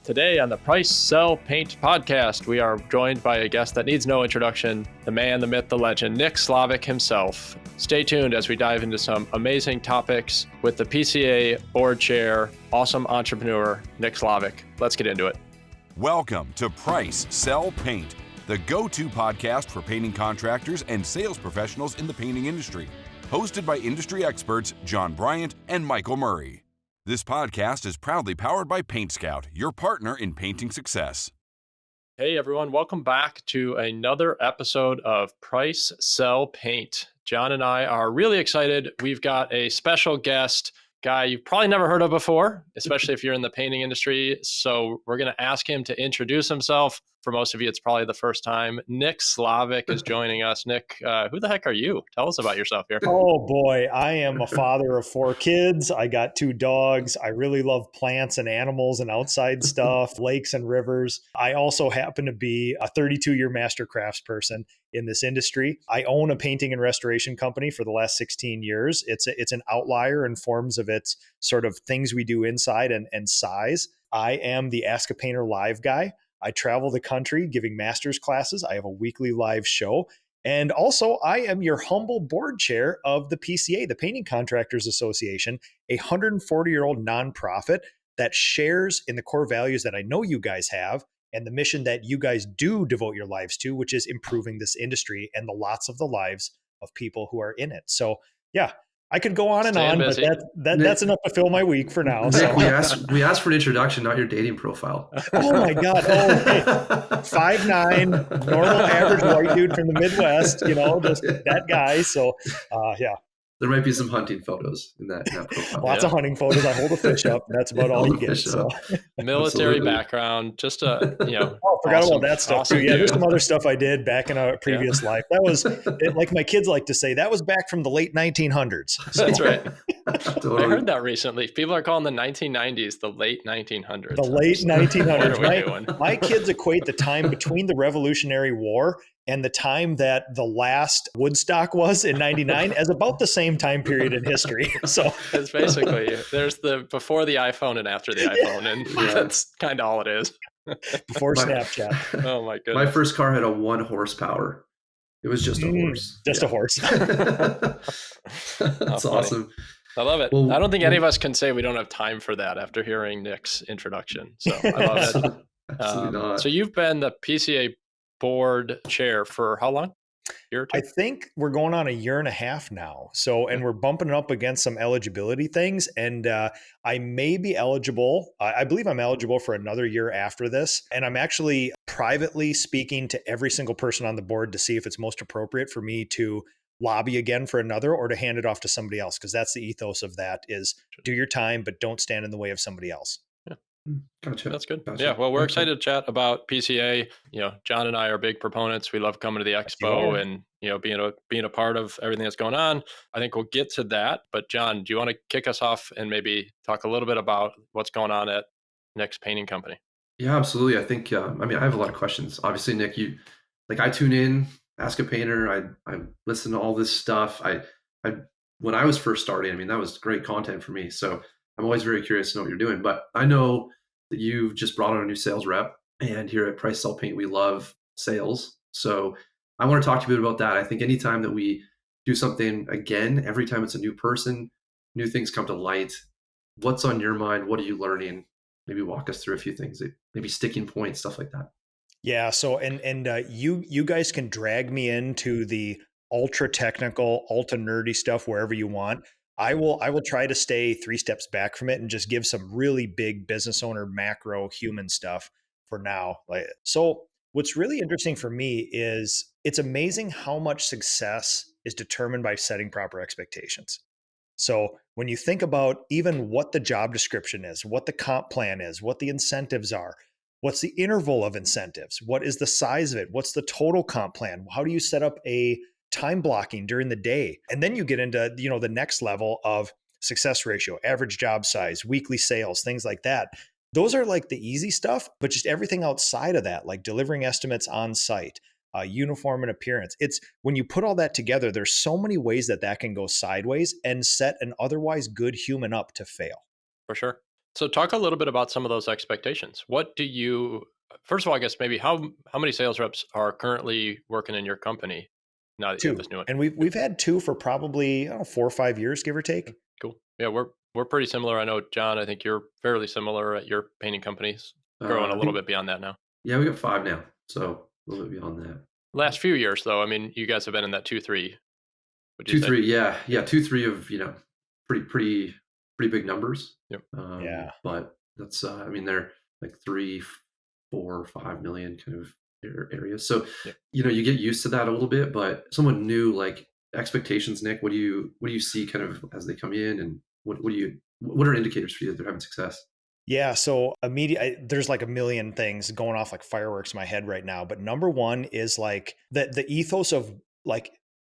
Today on the Price, Sell, Paint podcast, we are joined by a guest that needs no introduction, the man, the myth, the legend, Nick Slavik himself. Stay tuned as we dive into some amazing topics with the PCA board chair, awesome entrepreneur, Nick Slavik. Let's get into it. Welcome to Price, Sell, Paint, the go-to podcast for painting contractors and sales professionals in the painting industry. Hosted by industry experts Jon Bryant and Michael Murray. This podcast is proudly powered by PaintScout, your partner in painting success. Hey everyone, welcome back to another episode of Price, Sell, Paint. Jon and I are really excited. We've got a special guest, guy you've probably never heard of before, especially if you're in the painting industry. So we're going to ask him to introduce himself. For most of you, it's probably the first time. Nick Slavik is joining us. Nick, who the heck are you? Tell us about yourself here. Oh boy, I am a father of 4 kids. I got 2 dogs. I really love plants and animals and outside stuff, lakes and rivers. I also happen to be a 32-year master craftsperson in this industry. I own a painting and restoration company for the last 16 years. It's an outlier in forms of its sort of things we do inside and size. I am the Ask a Painter live guy. I travel the country giving master's classes. I have a weekly live show. And also, I am your humble board chair of the PCA, the Painting Contractors Association, a 140-year-old nonprofit that shares in the core values that I know you guys have and the mission that you guys do devote your lives to, which is improving this industry and the lots of the lives of people who are in it. So, yeah. I could go on and on, busy. But that's enough to fill my week for now. Nick, we asked for an introduction, not your dating profile. Oh my God. Oh, hey. 5'9", normal average white dude from the Midwest, just that guy. So, yeah. There might be some hunting photos in that profile. Lots of hunting photos. I hold a fish up. That's about all you get. So. Military background, just Oh, forgot about that stuff too. Yeah, there's some other stuff I did back in a previous life. That was, like my kids like to say, that was back from the late 1900s. So. That's right. Totally. I heard that recently. People are calling the 1990s the late 1900s. The late 1900s. My kids equate the time between the Revolutionary War and the time that the last Woodstock was in 99 as about the same time period in history. So it's basically, there's the before the iPhone and after the iPhone, and that's kind of all it is. Before Snapchat. Oh my goodness. My first car had a 1 horsepower. It was just a horse. Just a horse. That's awesome. I love it. Well, I don't think any of us can say we don't have time for that after hearing Nick's introduction. So I love it. Absolutely not. So you've been the PCA board chair for how long? Year or 2? I think we're going on a year and a half now. So, and we're bumping it up against some eligibility things. And I may be eligible. I believe I'm eligible for another year after this. And I'm actually privately speaking to every single person on the board to see if it's most appropriate for me to lobby again for another or to hand it off to somebody else. Because that's the ethos of that is do your time, but don't stand in the way of somebody else. Gotcha. That's good. Gotcha. Yeah. Well, we're excited to chat about PCA. Jon and I are big proponents. We love coming to the expo and, being a part of everything that's going on. I think we'll get to that. But Jon, do you want to kick us off and maybe talk a little bit about what's going on at Nick's painting company? Yeah, absolutely. I think, I have a lot of questions. Obviously, Nick, I tune in, Ask a Painter. I listen to all this stuff. When I was first starting, that was great content for me. So I'm always very curious to know what you're doing. But I know that you've just brought on a new sales rep, and here at Price Sell Paint, we love sales. So I want to talk to you a bit about that. I think anytime that we do something again, every time it's a new person, new things come to light. What's on your mind? What are you learning? Maybe walk us through a few things, maybe sticking points, stuff like that. Yeah. So, you guys can drag me into the ultra technical, ultra nerdy stuff wherever you want. I will try to stay 3 steps back from it and just give some really big business owner, macro human stuff for now. So what's really interesting for me is it's amazing how much success is determined by setting proper expectations. So when you think about even what the job description is, what the comp plan is, what the incentives are, what's the interval of incentives, what is the size of it, what's the total comp plan, how do you set up a time blocking during the day. And then you get into, the next level of success ratio, average job size, weekly sales, things like that. Those are like the easy stuff, but just everything outside of that, like delivering estimates on site, uniform and appearance. It's when you put all that together, there's so many ways that can go sideways and set an otherwise good human up to fail. For sure. So talk a little bit about some of those expectations. What do you first of all, I guess maybe how many sales reps are currently working in your company now that you have Two. this new one? And we've had two for probably, I don't know, 4 or 5 years, give or take. Cool. Yeah, we're pretty similar. I know, John, I think you're fairly similar at your painting companies, growing a I little think bit beyond that now. yeah, we got 5 now, so a little bit beyond that. Last few years though, I mean, you guys have been in that 2-3, would you 2, say? 3, yeah, 2, 3 of, pretty big numbers. Yep. Yeah. But that's, I mean, they're like 3, 4, 5 million kind of areas. So, Yep. you get used to that a little bit, but someone new, like expectations, Nick, what do you see kind of as they come in, and what are indicators for you that they're having success? Yeah. So there's like a million things going off like fireworks in my head right now. But number one is like the ethos of like,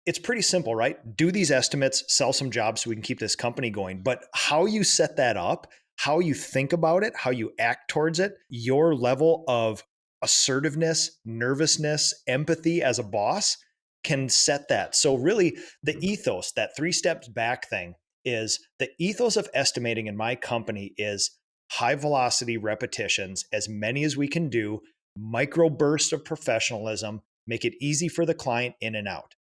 it's pretty simple, right? Do these estimates, sell some jobs so we can keep this company going. But how you set that up, how you think about it, how you act towards it, your level of assertiveness, nervousness, empathy as a boss can set that. So really the ethos, that 3 steps back thing, is the ethos of estimating in my company is high velocity repetitions, as many as we can do, micro bursts of professionalism, make it easy for the client in and out.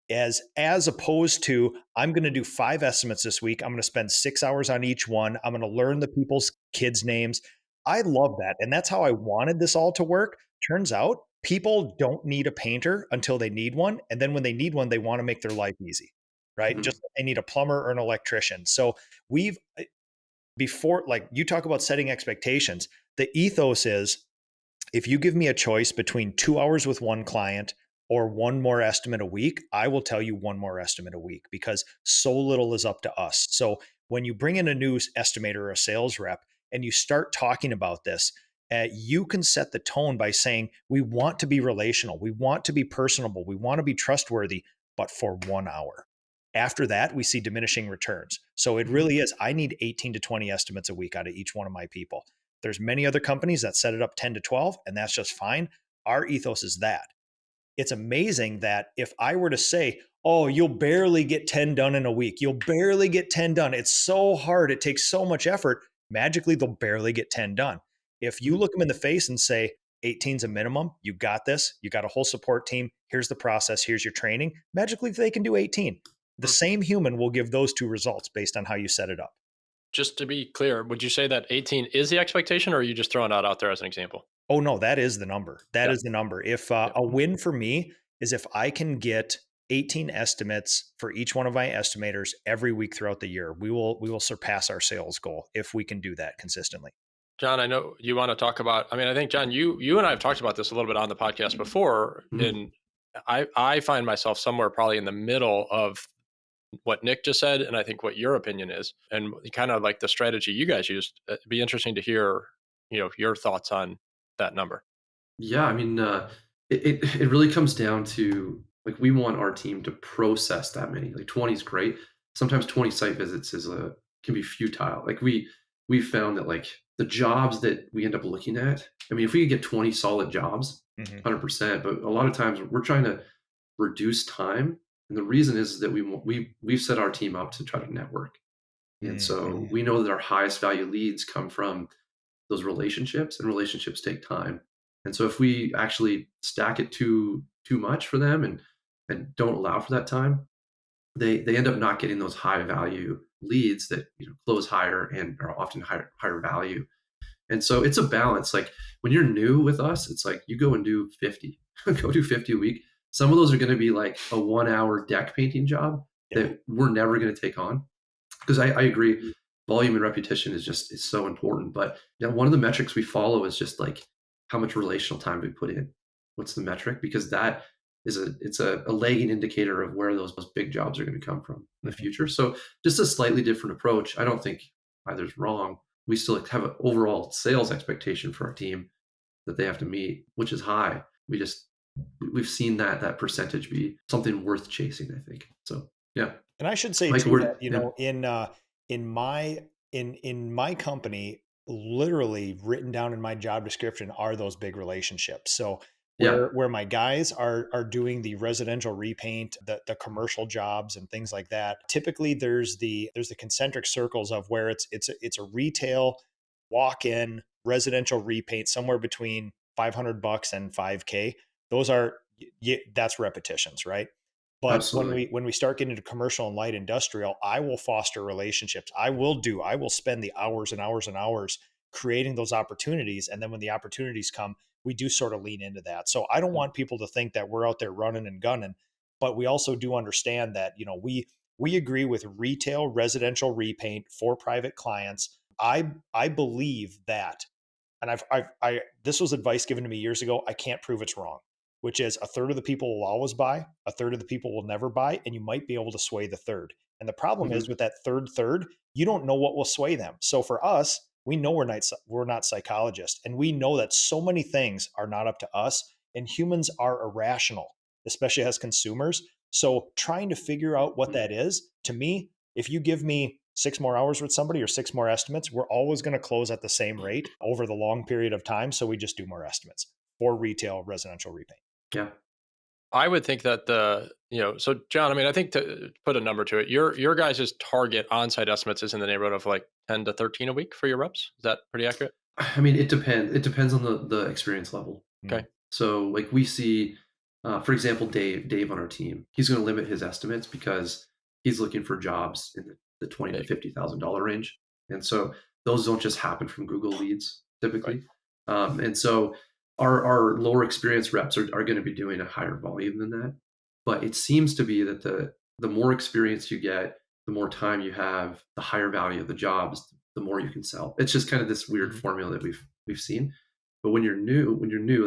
As opposed to, I'm going to do 5 estimates this week. I'm going to spend 6 hours on each one. I'm going to learn the people's kids' names. I love that. And that's how I wanted this all to work. Turns out people don't need a painter until they need one. And then when they need one, they want to make their life easy, right? Mhm. Just like they need a plumber or an electrician. So we've, before, like you talk about setting expectations, the ethos is, if you give me a choice between 2 hours with one client or one more estimate a week, I will tell you one more estimate a week, because so little is up to us. So when you bring in a new estimator or a sales rep and you start talking about this, you can set the tone by saying, we want to be relational, we want to be personable, we want to be trustworthy, but for 1 hour. After that, we see diminishing returns. So it really is, I need 18 to 20 estimates a week out of each one of my people. There's many other companies that set it up 10 to 12, and that's just fine. Our ethos is that. It's amazing that if I were to say, oh, you'll barely get 10 done in a week, you'll barely get 10 done, it's so hard, it takes so much effort, magically they'll barely get 10 done. If you look them in the face and say, 18 is a minimum, you got this, you got a whole support team, here's the process, here's your training, magically they can do 18. The same human will give those 2 results based on how you set it up. Just to be clear, would you say that 18 is the expectation, or are you just throwing that out there as an example? Oh no, that is the number. That Yeah. is the number. If Yeah. a win for me is if I can get 18 estimates for each one of my estimators every week throughout the year, we will surpass our sales goal if we can do that consistently. John, I know you want to talk about, I mean, I think, John, you and I have talked about this a little bit on the podcast before. Mhm. And I find myself somewhere probably in the middle of what Nick just said, and I think what your opinion is, and kind of like the strategy you guys used. It'd be interesting to hear, your thoughts on that number. Yeah, I mean, it really comes down to, like, we want our team to process that many. Like 20 is great. Sometimes 20 site visits can be futile. Like we found that, like, the jobs that we end up looking at, I mean, if we could get 20 solid jobs, Mhm. 100%, but a lot of times we're trying to reduce time. And the reason is that we've set our team up to try to network. And so Mhm. we know that our highest value leads come from those relationships, and relationships take time. And so if we actually stack it too much for them, and don't allow for that time, they end up not getting those high value leads that, close higher and are often higher value. And so it's a balance. Like when you're new with us, it's like you go and do 50, go do 50 a week. Some of those are going to be like a 1 hour deck painting job Yeah. that we're never going to take on, because I agree, volume and repetition is so important. But one of the metrics we follow is just like how much relational time we put in. What's the metric? Because that is a lagging indicator of where those big jobs are going to come from in the Mhm. future. So just a slightly different approach. I don't think either's wrong. We still have an overall sales expectation for our team that they have to meet, which is high. We've seen that percentage be something worth chasing, I think. So yeah. And I should say Like too we're that, yeah. in my company, literally written down in my job description are those big relationships. So Yeah. where my guys are doing the residential repaint, the commercial jobs and things like that, typically there's the concentric circles of where it's a retail walk in residential repaint somewhere between $500 and $5K. Those are, that's repetitions, right? But Absolutely. when we start getting into commercial and light industrial, I will foster relationships. I will spend the hours and hours and hours creating those opportunities. And then when the opportunities come, we do sort of lean into that. So I don't want people to think that we're out there running and gunning, but we also do understand that, we agree with retail residential repaint for private clients. I believe that, and this was advice given to me years ago. I can't prove it's wrong, which is a third of the people will always buy, a third of the people will never buy, and you might be able to sway the third. And the problem is Hmm. with that third, you don't know what will sway them. So for us, we know we're not psychologists, and we know that so many things are not up to us, and humans are irrational, especially as consumers. So trying to figure out what that is, to me, if you give me 6 more hours with somebody or 6 more estimates, we're always going to close at the same rate over the long period of time. So we just do more estimates for retail residential repaint. Yeah. I would think that so John, I mean, I think to put a number to it, your guys' target on-site estimates is in the neighborhood of like 10 to 13 a week for your reps. Is that pretty accurate? I mean, it depends. It depends on the experience level. Mm. Okay. So, like we see, for example, Dave on our team, he's going to limit his estimates because he's looking for jobs in the twenty to Big. $50,000 range, and so those don't just happen from Google leads Right. typically. And so our lower experience reps are going to be doing a higher volume than that. But it seems to be that the more experience you get, the more time you have, the higher value of the jobs, the more you can sell. It's just kind of this weird Mhm. formula that we've seen. But when you're new,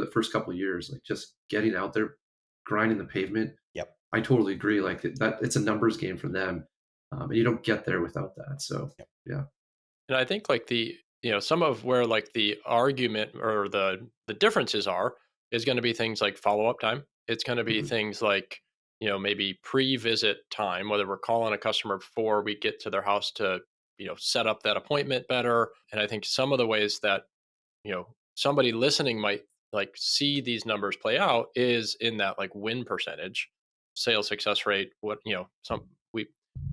the first couple of years, like just getting out there, grinding the pavement, Yep. I totally agree. Like that, it's a numbers game for them, and you don't get there without that. So, Yep. yeah. And I think like some of where like the argument or the differences are is going to be things like follow-up time. It's going to be Mhm. things like, maybe pre-visit time, whether we're calling a customer before we get to their house to, set up that appointment better. And I think some of the ways that, somebody listening might like see these numbers play out is in that like win percentage, sales success rate, what,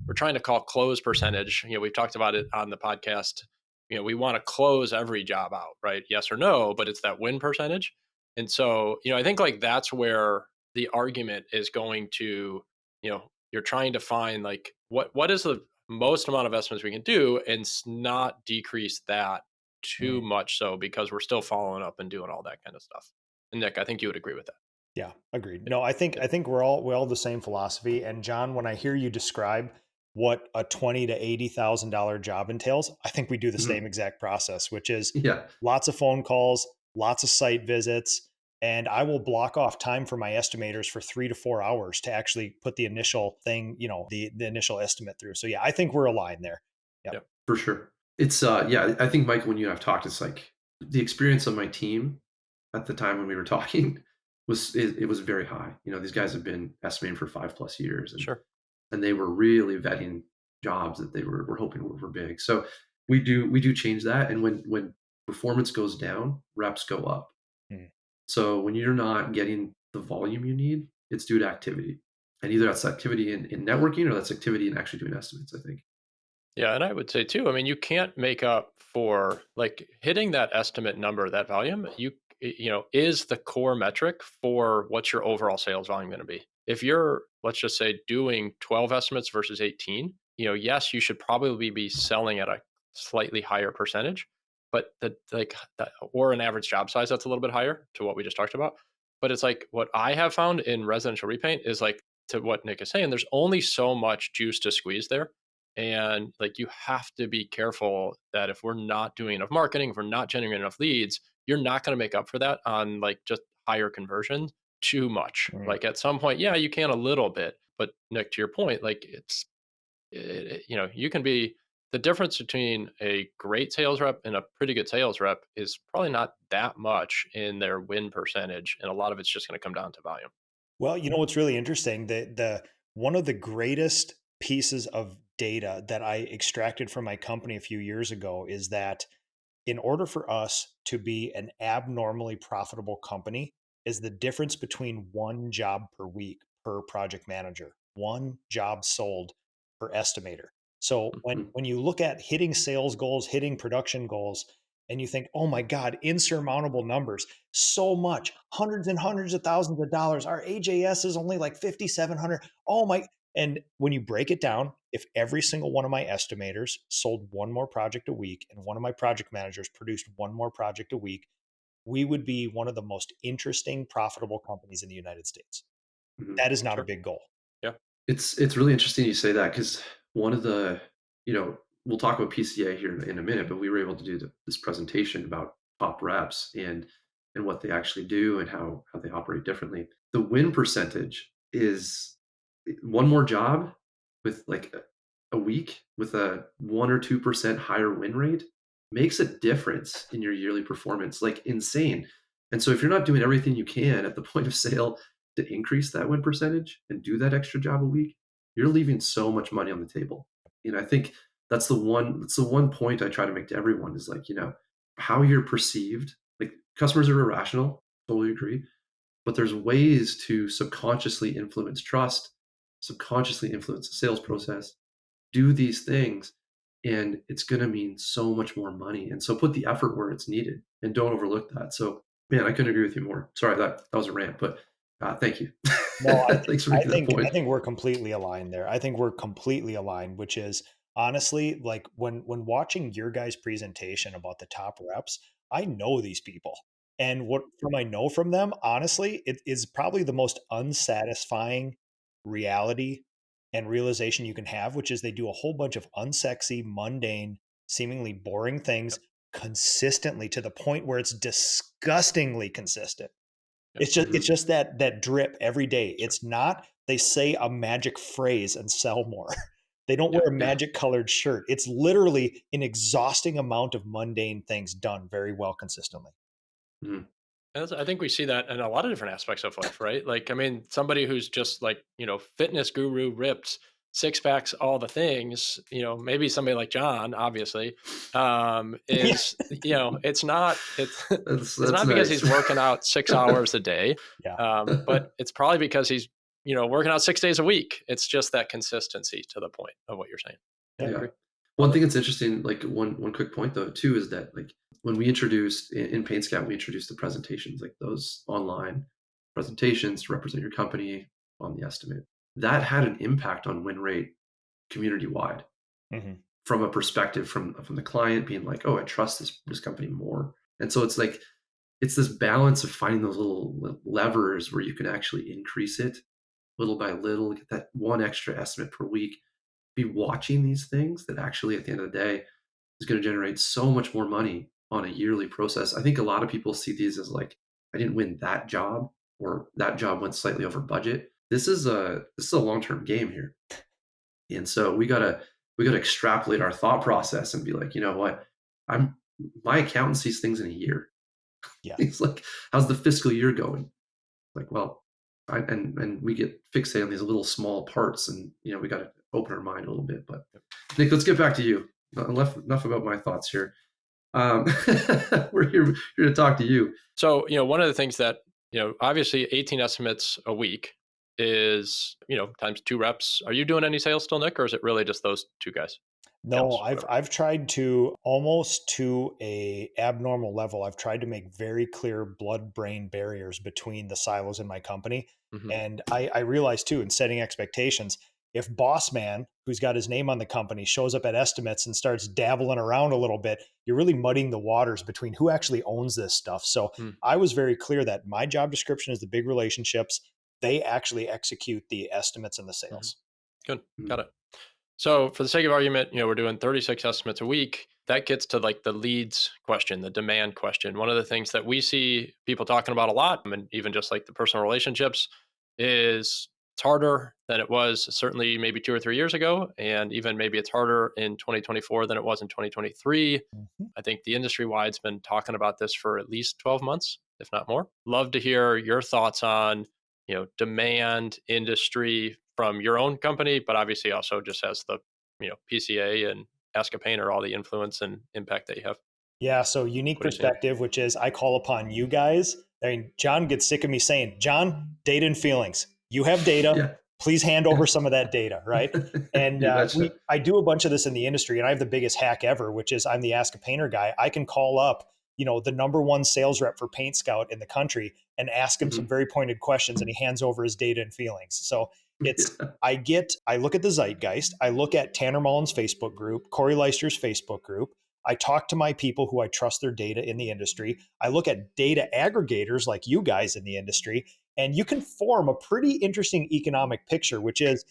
we're trying to call close percentage. We've talked about it on the podcast. We want to close every job out, right? Yes or no, but it's that win percentage. And so, I think like that's where the argument is going to, you're trying to find like what is the most amount of estimates we can do and not decrease that too Mm. much so because we're still following up and doing all that kind of stuff. And Nick, I think you would agree with that. Yeah, agreed. Yeah. No, I think Yeah. I think we're all the same philosophy. And John, when I hear you describe what a $20,000 to $80,000 job entails, I think we do the Mhm. same exact process, which is Yeah. lots of phone calls, lots of site visits, and I will block off time for my estimators for 3 to 4 hours to actually put the initial thing, the initial estimate through. So yeah, I think we're aligned there. Yep. Yeah. For sure. It's yeah, I think Michael, when you and I've talked, it's like the experience of my team at the time when we were talking it was very high. These guys have been estimating for 5 plus years, Sure. and they were really vetting jobs that they were hoping were big. So we do change that, and when performance goes down, reps go up. Mm. So when you're not getting the volume you need, it's due to activity, and either that's activity in networking or that's activity in actually doing estimates. I think. Yeah, and I would say too, I mean, you can't make up for like hitting that estimate number, that volume, is the core metric for what's your overall sales volume going to be. If you're, let's just say, doing 12 estimates versus 18, yes, you should probably be selling at a slightly higher percentage, but or an average job size that's a little bit higher to what we just talked about. But it's like what I have found in residential repaint is like to what Nick is saying, there's only so much juice to squeeze there, and like you have to be careful that if we're not doing enough marketing, if we're not generating enough leads, you're not going to make up for that on like just higher conversions too much. Mm. Like at some point, yeah, you can a little bit, but Nick, to your point, like you can be the difference between a great sales rep and a pretty good sales rep is probably not that much in their win percentage. And a lot of it's just going to come down to volume. Well, you know what's really interesting? The one of the greatest pieces of data that I extracted from my company a few years ago is that in order for us to be an abnormally profitable company is the difference between one job per week per project manager, one job sold per estimator. So when Mhm. when you look at hitting sales goals, hitting production goals, and you think, oh my God, insurmountable numbers, so much, hundreds and hundreds of thousands of dollars. Our AJS is only like 5,700. Oh my. And when you break it down, if every single one of my estimators sold one more project a week and one of my project managers produced one more project a week, we would be one of the most interesting, profitable companies in the United States. Mhm. That is not a Sure. big goal. Yeah. It's really interesting you say that because one of the, we'll talk about PCA here in a minute, but we were able to do this presentation about top reps and what they actually do and how they operate differently. The win percentage is one more job with like a week with a 1 or 2% higher win rate makes a difference in your yearly performance, like insane. And so if you're not doing everything you can at the point of sale to increase that win percentage and do that extra job a week, you're leaving so much money on the table. And I think that's the one point I try to make to everyone is like, how you're perceived. Like customers are irrational, totally agree. But there's ways to subconsciously influence trust, subconsciously influence the sales process, do these things, and it's going to mean so much more money. And so put the effort where it's needed and don't overlook that. So, man, I couldn't agree with you more. Sorry, that was a rant, but thank you. No, Thanks for making that I point. think we're completely aligned there. I think we're completely aligned, which is honestly like when watching your guys' presentation about the top reps, I know these people. And what from I know from them, honestly, it is probably the most unsatisfying reality and realization you can have, which is they do a whole bunch of unsexy, mundane, seemingly boring things Yep. consistently to the point where it's disgustingly consistent. Yep. It's just that drip every day. Sure. It's not they say a magic phrase and sell more. They don't Yeah. wear a Yeah. magic colored shirt. It's literally an exhausting amount of mundane things done very well consistently. Mhm. I think we see that in a lot of different aspects of life, right? Like, I mean, somebody who's just like, fitness guru, ripped, six packs, all the things, maybe somebody like John, obviously, Yeah. is, it's That's not because nice. he's working out 6 hours a day, Yeah. but it's probably because he's, working out 6 days a week. It's just that consistency to the point of what you're saying. Yeah, I Yeah. agree. One Love it. thing that's interesting, like one quick point though, too, is that like when we introduced in PaintScout, we introduced the presentations, like those online presentations to represent your company on the estimate. That had an impact on win rate community wide Mhm. from a perspective from the client being like, oh, I trust this company more. And so it's like it's this balance of finding those little levers where you can actually increase it little by little, get that one extra estimate per week, be watching these things that actually at the end of the day is going to generate so much more money on a yearly process. I think a lot of people see these as like, I didn't win that job or that job went slightly over budget. This is a long-term game here. And so we gotta extrapolate our thought process and be like, you know what? I'm my accountant sees things in a year. Yeah. He's like, how's the fiscal year going? Like, well, and we get fixated on these little small parts, and we got to open our mind a little bit. But Nick, let's get back to you. Enough about my thoughts here. Um, we're here to talk to you. So, one of the things that, obviously 18 estimates a week is, times 2 reps. Are you doing any sales still, Nick, or is it really just those two guys? No, Gals, I've whatever. I've tried to almost to a abnormal level. I've tried to make very clear blood-brain barriers between the silos in my company. Hmm. And I realized too, in setting expectations, if boss man, who's got his name on the company, shows up at estimates and starts dabbling around a little bit, you're really muddying the waters between who actually owns this stuff. So Mm. I was very clear that my job description is the big relationships. They actually execute the estimates and the Hmm. sales. Good. Mm, Got it. So for the sake of argument, we're doing 36 estimates a week. That gets to like the leads question, the demand question. One of the things that we see people talking about a lot, and even just like the personal relationships, is it's harder than it was certainly maybe 2 or 3 years ago. And even maybe it's harder in 2024 than it was in 2023. Mhm. I think the industry wide's been talking about this for at least 12 months, if not more. Love to hear your thoughts on, demand industry from your own company, but obviously also just as the, PCA and Ask a Painter, all the influence and impact that you have. Yeah, so unique What are you seeing? perspective, which is I call upon you guys. I mean, John gets sick of me saying, John, data and feelings. You have data. yeah. Please hand over some of that data, right? And You betcha. I do a bunch of this in the industry, and I have the biggest hack ever, which is I'm the Ask a Painter guy. I can call up, the number one sales rep for PaintScout in the country and ask him some Mhm. very pointed questions, and he hands over his data and feelings. So it's Yeah. I look at the zeitgeist, I look at Tanner Mullen's Facebook group, Corey Leister's Facebook group. I talk to my people who I trust their data in the industry. I look at data aggregators like you guys in the industry, and you can form a pretty interesting economic picture, which is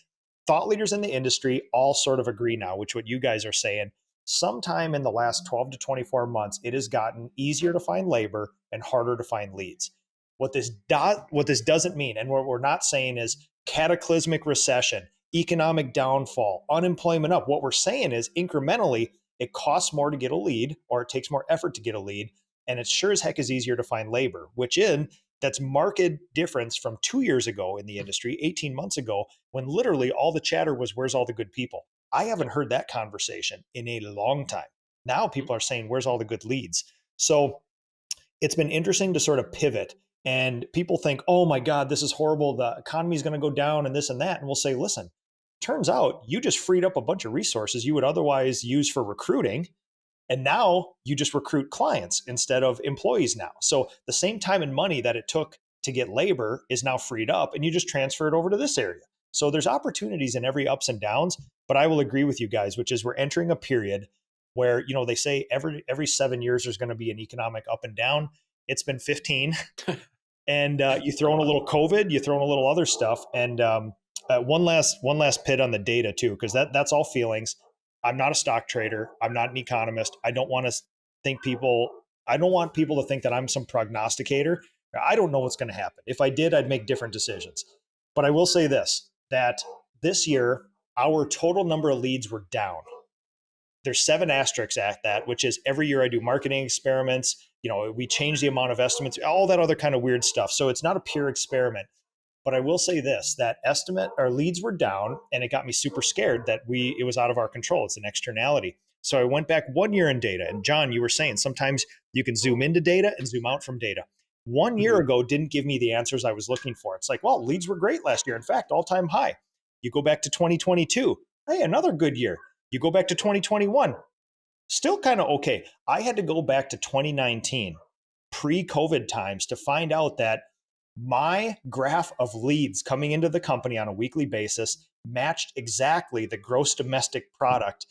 thought leaders in the industry all sort of agree now, which what you guys are saying. Sometime in the last 12 to 24 months, it has gotten easier to find labor and harder to find leads. What this doesn't mean, and what we're not saying is cataclysmic recession, economic downfall, unemployment up. What we're saying is incrementally, it costs more to get a lead, or it takes more effort to get a lead, and it sure as heck is easier to find labor, which in that's marked difference from 2 years ago in the industry, 18 months ago, when literally all the chatter was, where's all the good people? I haven't heard that conversation in a long time. Now people are saying, where's all the good leads? So it's been interesting to sort of pivot. And people think, oh my God, this is horrible. The economy is going to go down and this and that. And we'll say, listen, turns out you just freed up a bunch of resources you would otherwise use for recruiting. And now you just recruit clients instead of employees now. So the same time and money that it took to get labor is now freed up, and you just transfer it over to this area. So there's opportunities in every ups and downs, but I will agree with you guys, which is we're entering a period where, they say every 7 years there's going to be an economic up and down. It's been 15. And you throw in a little COVID, you throw in a little other stuff. And one last pit on the data too, because that's all feelings. I'm not a stock trader. I'm not an economist. I don't want people to think that I'm some prognosticator. I don't know what's going to happen. If I did, I'd make different decisions. But I will say that this year, our total number of leads were down. There's 7 asterisks at that, which is every year I do marketing experiments. We change the amount of estimates, all that other kind of weird stuff. So it's not a pure experiment. But I will say this, that our leads were down, and it got me super scared that it was out of our control. It's an externality. So I went back 1 year in data. And John, you were saying sometimes you can zoom into data and zoom out from data. 1 year ago didn't give me the answers I was looking for. It's like, well, leads were great last year. In fact, all-time high. You go back to 2022. Hey, another good year. You go back to 2021. Still kind of okay. I had to go back to 2019, pre-COVID times, to find out that my graph of leads coming into the company on a weekly basis matched exactly the gross domestic product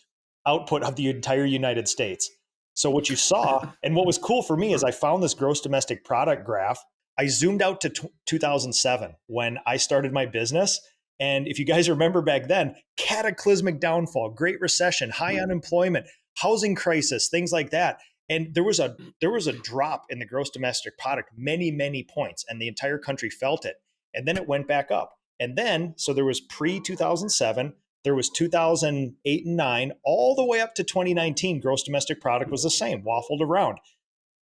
output of the entire United States. So what you saw, and what was cool for me, is I found this gross domestic product graph. I zoomed out to 2007 when I started my business. And if you guys remember back then, cataclysmic downfall, Great Recession, high unemployment, housing crisis, things like that. And there was a drop in the gross domestic product, many points, and the entire country felt it. And then it went back up. And then, so there was pre-2007, there was 2008 and 9, all the way up to 2019, gross domestic product was the same, waffled around.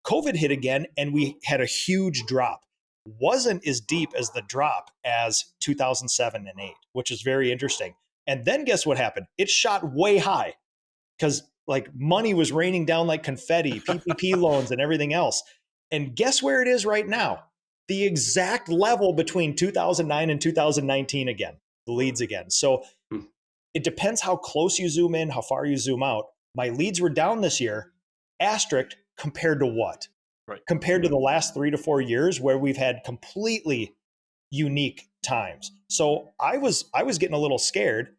COVID hit again, and we had a huge drop. Wasn't as deep as the drop as 2007 and 8, which is very interesting. And then guess what happened? It shot way high because money was raining down like confetti, PPP loans and everything else. And guess where it is right now? The exact level between 2009 and 2019 again, the leads again. So it depends how close you zoom in, how far you zoom out. My leads were down this year, asterisk, compared to what? Right. Compared to the last 3 to 4 years where we've had completely unique times. So I was getting a little scared.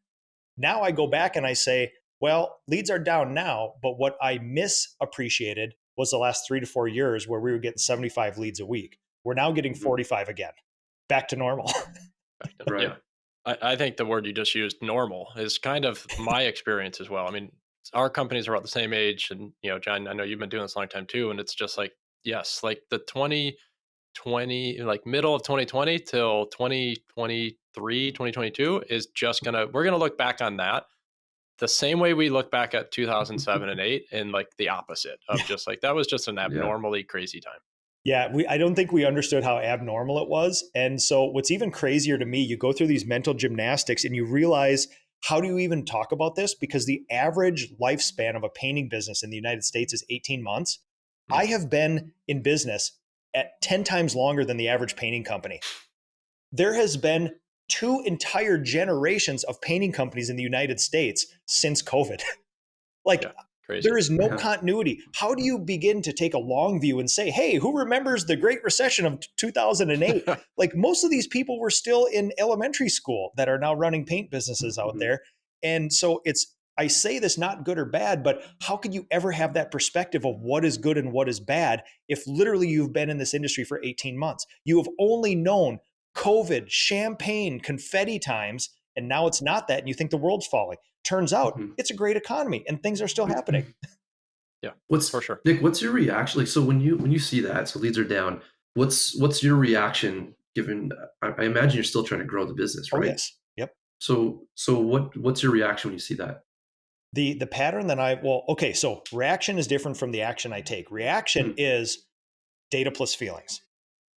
Now I go back and I say, well, leads are down now, but what I misappreciated was the last 3 to 4 years where we were getting 75 leads a week. We're now getting 45 again, back to normal. Right. Yeah. I think the word you just used, normal, is kind of my experience as well. I mean, our companies are about the same age, and John, I know you've been doing this a long time too, and it's just like, yes, like the 2020, like middle of 2020 till 2023, 2022 is just we're gonna look back on that the same way we look back at 2007 and 8, and like the opposite of just like, that was just an abnormally crazy time. Yeah, I don't think we understood how abnormal it was. And so what's even crazier to me, you go through these mental gymnastics and you realize, how do you even talk about this? Because the average lifespan of a painting business in the United States is 18 months. I have been in business at 10 times longer than the average painting company. There has been 2 entire generations of painting companies in the United States since COVID. Like, Yeah, crazy. there is no Yeah. continuity. How do you begin to take a long view and say, hey, who remembers the Great Recession of 2008? Like, most of these people were still in elementary school that are now running paint businesses out there. And so I say this not good or bad, but how could you ever have that perspective of what is good and what is bad if literally you've been in this industry for 18 months? You have only known COVID, champagne, confetti times, and now it's not that, and you think the world's falling. Turns out it's a great economy and things are still happening. Yeah, What's for sure. Nick, what's your reaction? Like, so when you see that, so leads are down, what's your reaction given, I imagine you're still trying to grow the business, Oh, right? yes. Yep. So what's your reaction when you see that? The pattern that okay, so reaction is different from the action I take. Reaction is data plus feelings.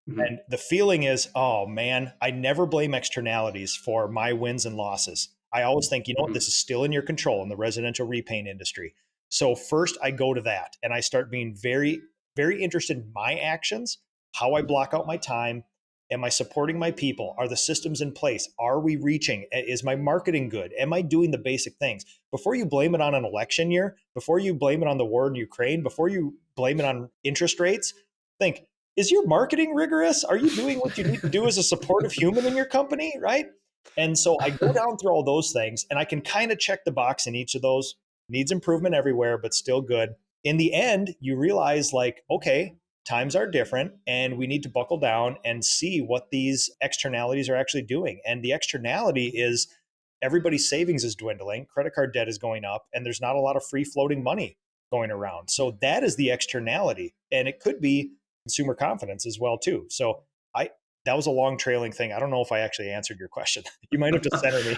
And the feeling is, oh man, I never blame externalities for my wins and losses. I always think, you know what, this is still in your control in the residential repaint industry. So first I go to that and I start being very, very interested in my actions, how I block out my time. Am I supporting my people? Are the systems in place? Are we reaching? Is my marketing good? Am I doing the basic things? Before you blame it on an election year, before you blame it on the war in Ukraine, before you blame it on interest rates, think, is your marketing rigorous? Are you doing what you need to do as a supportive human in your company? Right. And so I go down through all those things and I can kind of check the box in each of those. Needs improvement everywhere, but still good. In the end, you realize like, okay, times are different and we need to buckle down and see what these externalities are actually doing. And the externality is everybody's savings is dwindling, credit card debt is going up, and there's not a lot of free floating money going around. So that is the externality. And it could be consumer confidence as well too. So that was a long trailing thing. I don't know if I actually answered your question. You might have to center me.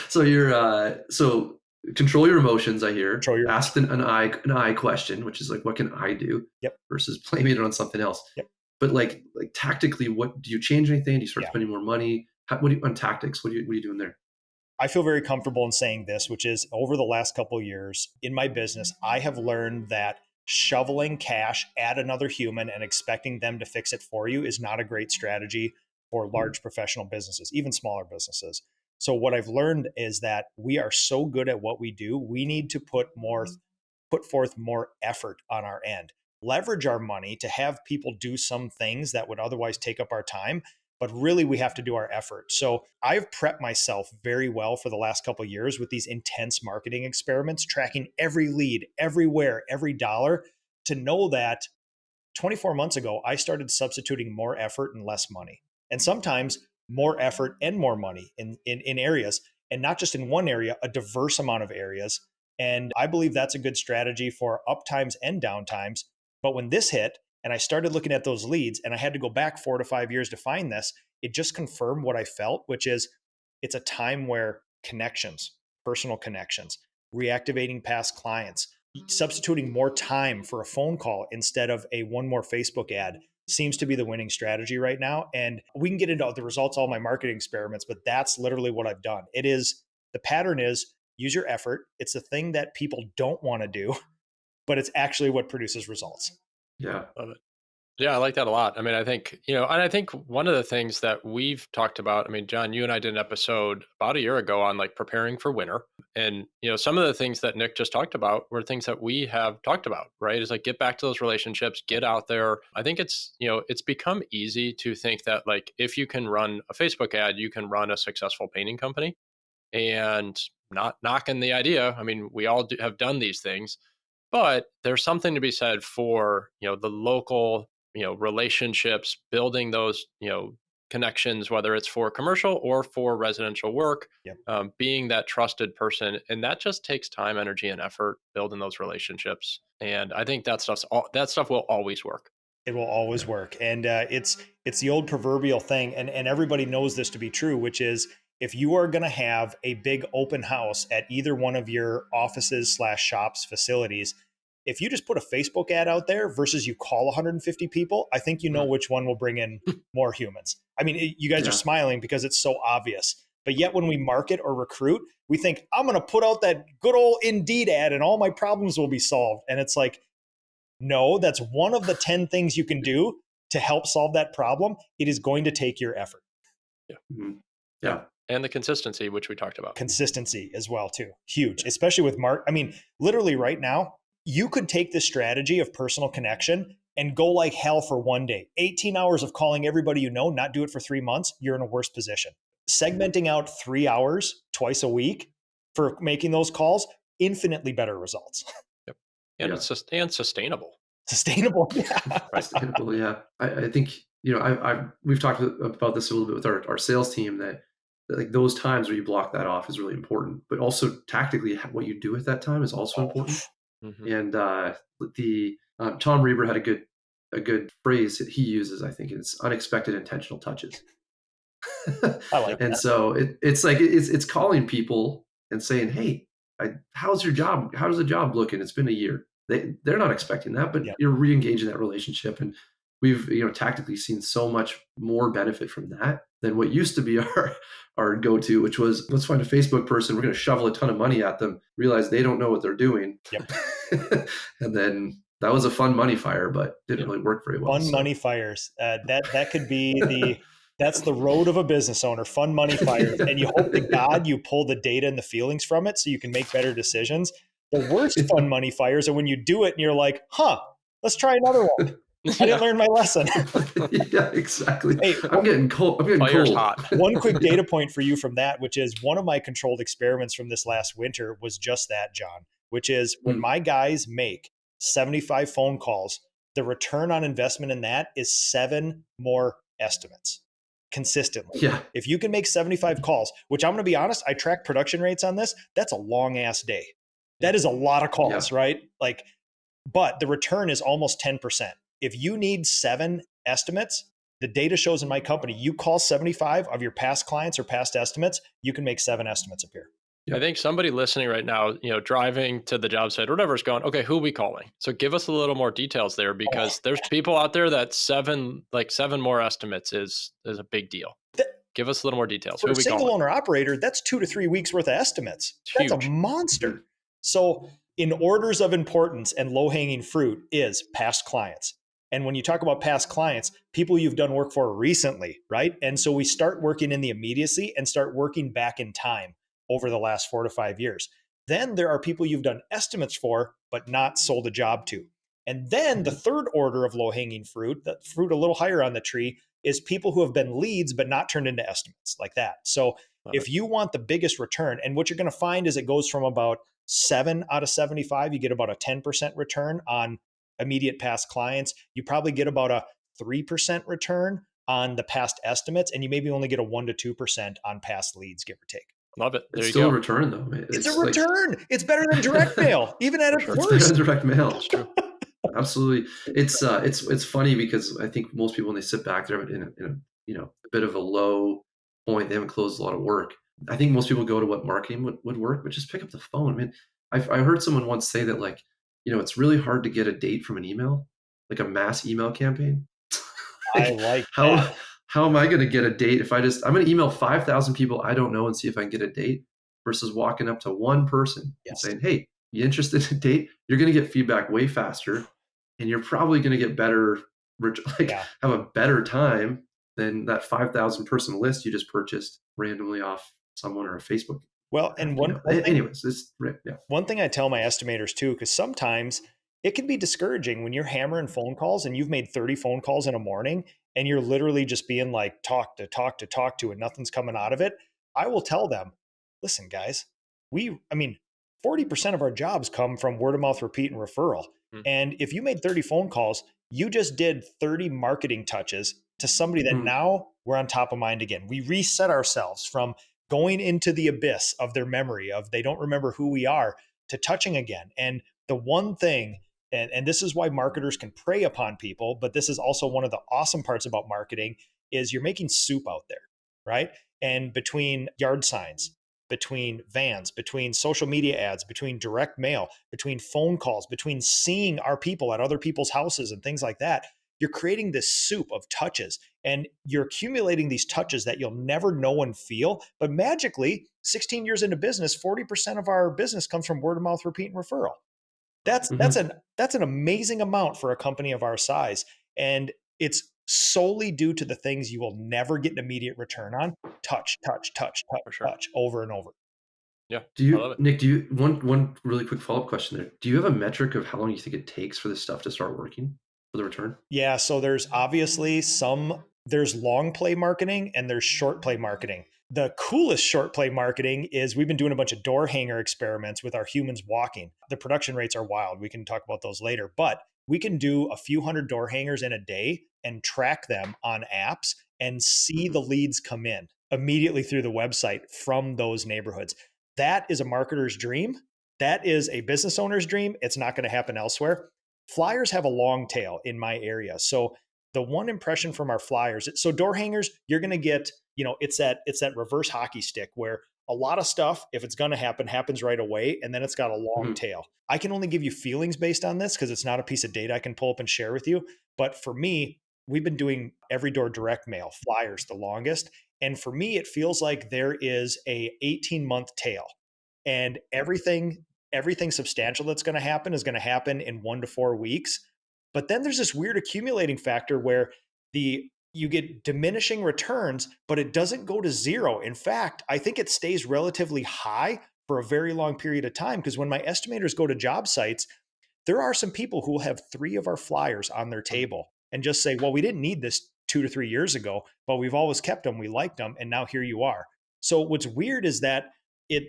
So control your emotions, I hear. Control your Ask an I question, which is like, what can I do? Yep. Versus blaming it on something else. Yep. But like tactically, what do you change anything? Do you start spending more money? What do you on tactics? What are you doing there? I feel very comfortable in saying this, which is over the last couple of years in my business, I have learned that shoveling cash at another human and expecting them to fix it for you is not a great strategy for large professional businesses, even smaller businesses. So what I've learned is that we are so good at what we do, we need to put forth more effort on our end. Leverage our money to have people do some things that would otherwise take up our time, but really we have to do our effort. So I've prepped myself very well for the last couple of years with these intense marketing experiments, tracking every lead, everywhere, every dollar, to know that 24 months ago, I started substituting more effort and less money. And sometimes more effort and more money in areas, and not just in one area, a diverse amount of areas. And I believe that's a good strategy for up times and down times. But when this hit, and I started looking at those leads and I had to go back 4 to 5 years to find this, it just confirmed what I felt, which is it's a time where connections, personal connections, reactivating past clients, substituting more time for a phone call instead of a one more Facebook ad seems to be the winning strategy right now. And we can get into the results, all my marketing experiments, but that's literally what I've done. The pattern is use your effort. It's the thing that people don't want to do, but it's actually what produces results. Yeah. Love it. Yeah, I like that a lot. I mean, I think, and I think one of the things that we've talked about, I mean, John, you and I did an episode about a year ago on like preparing for winter. And, some of the things that Nick just talked about were things that we have talked about, right? Is like get back to those relationships, get out there. I think it's, it's become easy to think that like if you can run a Facebook ad, you can run a successful painting company, and not knocking the idea. I mean, we all have done these things, but there's something to be said for, the local relationships, building those, connections, whether it's for commercial or for residential work, being that trusted person. And that just takes time, energy, and effort, building those relationships. And I think that stuff will always work. It will always work. And it's the old proverbial thing. And everybody knows this to be true, which is if you are going to have a big open house at either one of your offices / shops, facilities, if you just put a Facebook ad out there versus you call 150 people, I think you know which one will bring in more humans. I mean, you guys are smiling because it's so obvious. But yet when we market or recruit, we think, I'm going to put out that good old Indeed ad and all my problems will be solved. And it's like, no, that's one of the 10 things you can do to help solve that problem. It is going to take your effort. Mhm. Yeah. And the consistency, which we talked about. Consistency as well too. Huge, especially with I mean, literally right now, you could take this strategy of personal connection and go like hell for one day. 18 hours of calling everybody you know, not do it for 3 months, you're in a worse position. Segmenting out 3 hours twice a week for making those calls, infinitely better results. Yep. And Yeah. it's just and sustainable. Sustainable. Yeah. Right. Sustainable, yeah. I think, we've talked about this a little bit with our sales team that like those times where you block that off is really important, but also tactically what you do with that time is also important. Mhm. And the Tom Reber had a good phrase that he uses. I think it's unexpected intentional touches. I like And that. so it's like it's calling people and saying, "Hey, how's your job? How's the job looking? It's been a year." They're not expecting that, but Yeah. you're re-engaging that relationship, and we've tactically seen so much more benefit from that than what used to be our go-to, which was let's find a Facebook person, we're going to shovel a ton of money at them, realize they don't know what they're doing, Yep. and then that was a fun money fire, but didn't really work very well. Fun money fires. That could be that's the road of a business owner. Fun money fires, and you hope to God you pull the data and the feelings from it so you can make better decisions. The worst fun money fires are when you do it and you're like, "Huh, let's try another one. I didn't learn my lesson." Yeah, exactly. Hey, I'm getting cold. Fire's hot. one quick data point for you from that, which is one of my controlled experiments from this last winter was just that, John, which is when my guys make 75 phone calls, the return on investment in that is 7 more estimates consistently. Yeah. If you can make 75 calls, which I'm going to be honest, I track production rates on this, that's a long ass day. That is a lot of calls, right? Like, but the return is almost 10%. If you need 7 estimates, the data shows in my company, you call 75 of your past clients or past estimates, you can make 7 estimates appear. I think somebody listening right now, driving to the job site, or whatever, is going, okay, who are we calling? So give us a little more details there, because there's people out there that 7 more estimates is a big deal. Give us a little more details. For Who a are we single calling? owner operator, that's 2 to 3 weeks worth of estimates. That's Huge. a monster. So in orders of importance and low-hanging fruit is past clients. And when you talk about past clients, people you've done work for recently, right? And so we start working in the immediacy and start working back in time over the last 4 to 5 years. Then there are people you've done estimates for, but not sold a job to. And then the third order of low-hanging fruit, the fruit a little higher on the tree, is people who have been leads but not turned into estimates, like that. So if you want the biggest return, and what you're going to find is it goes from about 7 out of 75, you get about a 10% return on immediate past clients. You probably get about a 3% return on the past estimates, and you maybe only get a 1 to 2% on past leads, give or take. Love it. There It's you still go. a return, though. It's a return. It's better than direct mail, even at its It's better worst. than direct mail. That's true. Absolutely. It's funny because I think most people, when they sit back there in a bit of a low point, they haven't closed a lot of work. I think most people go to what marketing would work, but just pick up the phone. I mean, I heard someone once say that, like, it's really hard to get a date from an email, like a mass email campaign. I Like, like how that. how am I going to get a date if I'm going to email 5,000 people I don't know and see if I can get a date, versus walking up to one person and Yes. saying, "Hey, you interested in a date?" You're going to get feedback way faster, and you're probably going to get better, have a better time than that 5,000 person list you just purchased randomly off someone or a Facebook. Well, and one Anyways, one thing I tell my estimators too, because sometimes it can be discouraging when you're hammering phone calls and you've made 30 phone calls in a morning and you're literally just being like talk to and nothing's coming out of it. I will tell them, listen, guys, 40% of our jobs come from word of mouth, repeat, and referral. And if you made 30 phone calls, you just did 30 marketing touches to somebody that now we're on top of mind again. We reset ourselves from going into the abyss of their memory of they don't remember who we are to touching again. And the one thing, and this is why marketers can prey upon people, but this is also one of the awesome parts about marketing, is you're making soup out there, right? And between yard signs, between vans, between social media ads, between direct mail, between phone calls, between seeing our people at other people's houses and things like that, you're creating this soup of touches, and you're accumulating these touches that you'll never know and feel. But magically, 16 years into business, 40% of our business comes from word of mouth, repeat, and referral. That's an amazing amount for a company of our size. And it's solely due to the things you will never get an immediate return on. Touch, touch, touch, touch, For sure. touch, over and over. Yeah. Do I you, love it. Nick, one really quick follow-up question there. Do you have a metric of how long you think it takes for this stuff to start working for the return? Yeah, so there's obviously there's long play marketing and there's short play marketing. The coolest short play marketing is we've been doing a bunch of door hanger experiments with our humans walking. The production rates are wild. We can talk about those later, but we can do a few hundred door hangers in a day and track them on apps and see the leads come in immediately through the website from those neighborhoods. That is a marketer's dream. That is a business owner's dream. It's not going to happen elsewhere. Flyers have a long tail in my area. So the one impression from our flyers, so door hangers, you're going to get, it's that reverse hockey stick where a lot of stuff, if it's going to happen, happens right away. And then it's got a long tail. I can only give you feelings based on this because it's not a piece of data I can pull up and share with you. But for me, we've been doing every door direct mail flyers the longest. And for me, it feels like there is a 18-month tail, and everything substantial that's going to happen is going to happen in 1 to 4 weeks. But then there's this weird accumulating factor where you get diminishing returns, but it doesn't go to zero. In fact, I think it stays relatively high for a very long period of time, because when my estimators go to job sites, there are some people who will have 3 of our flyers on their table and just say, well, we didn't need this 2 to 3 years ago, but we've always kept them. We liked them. And now here you are. So what's weird is that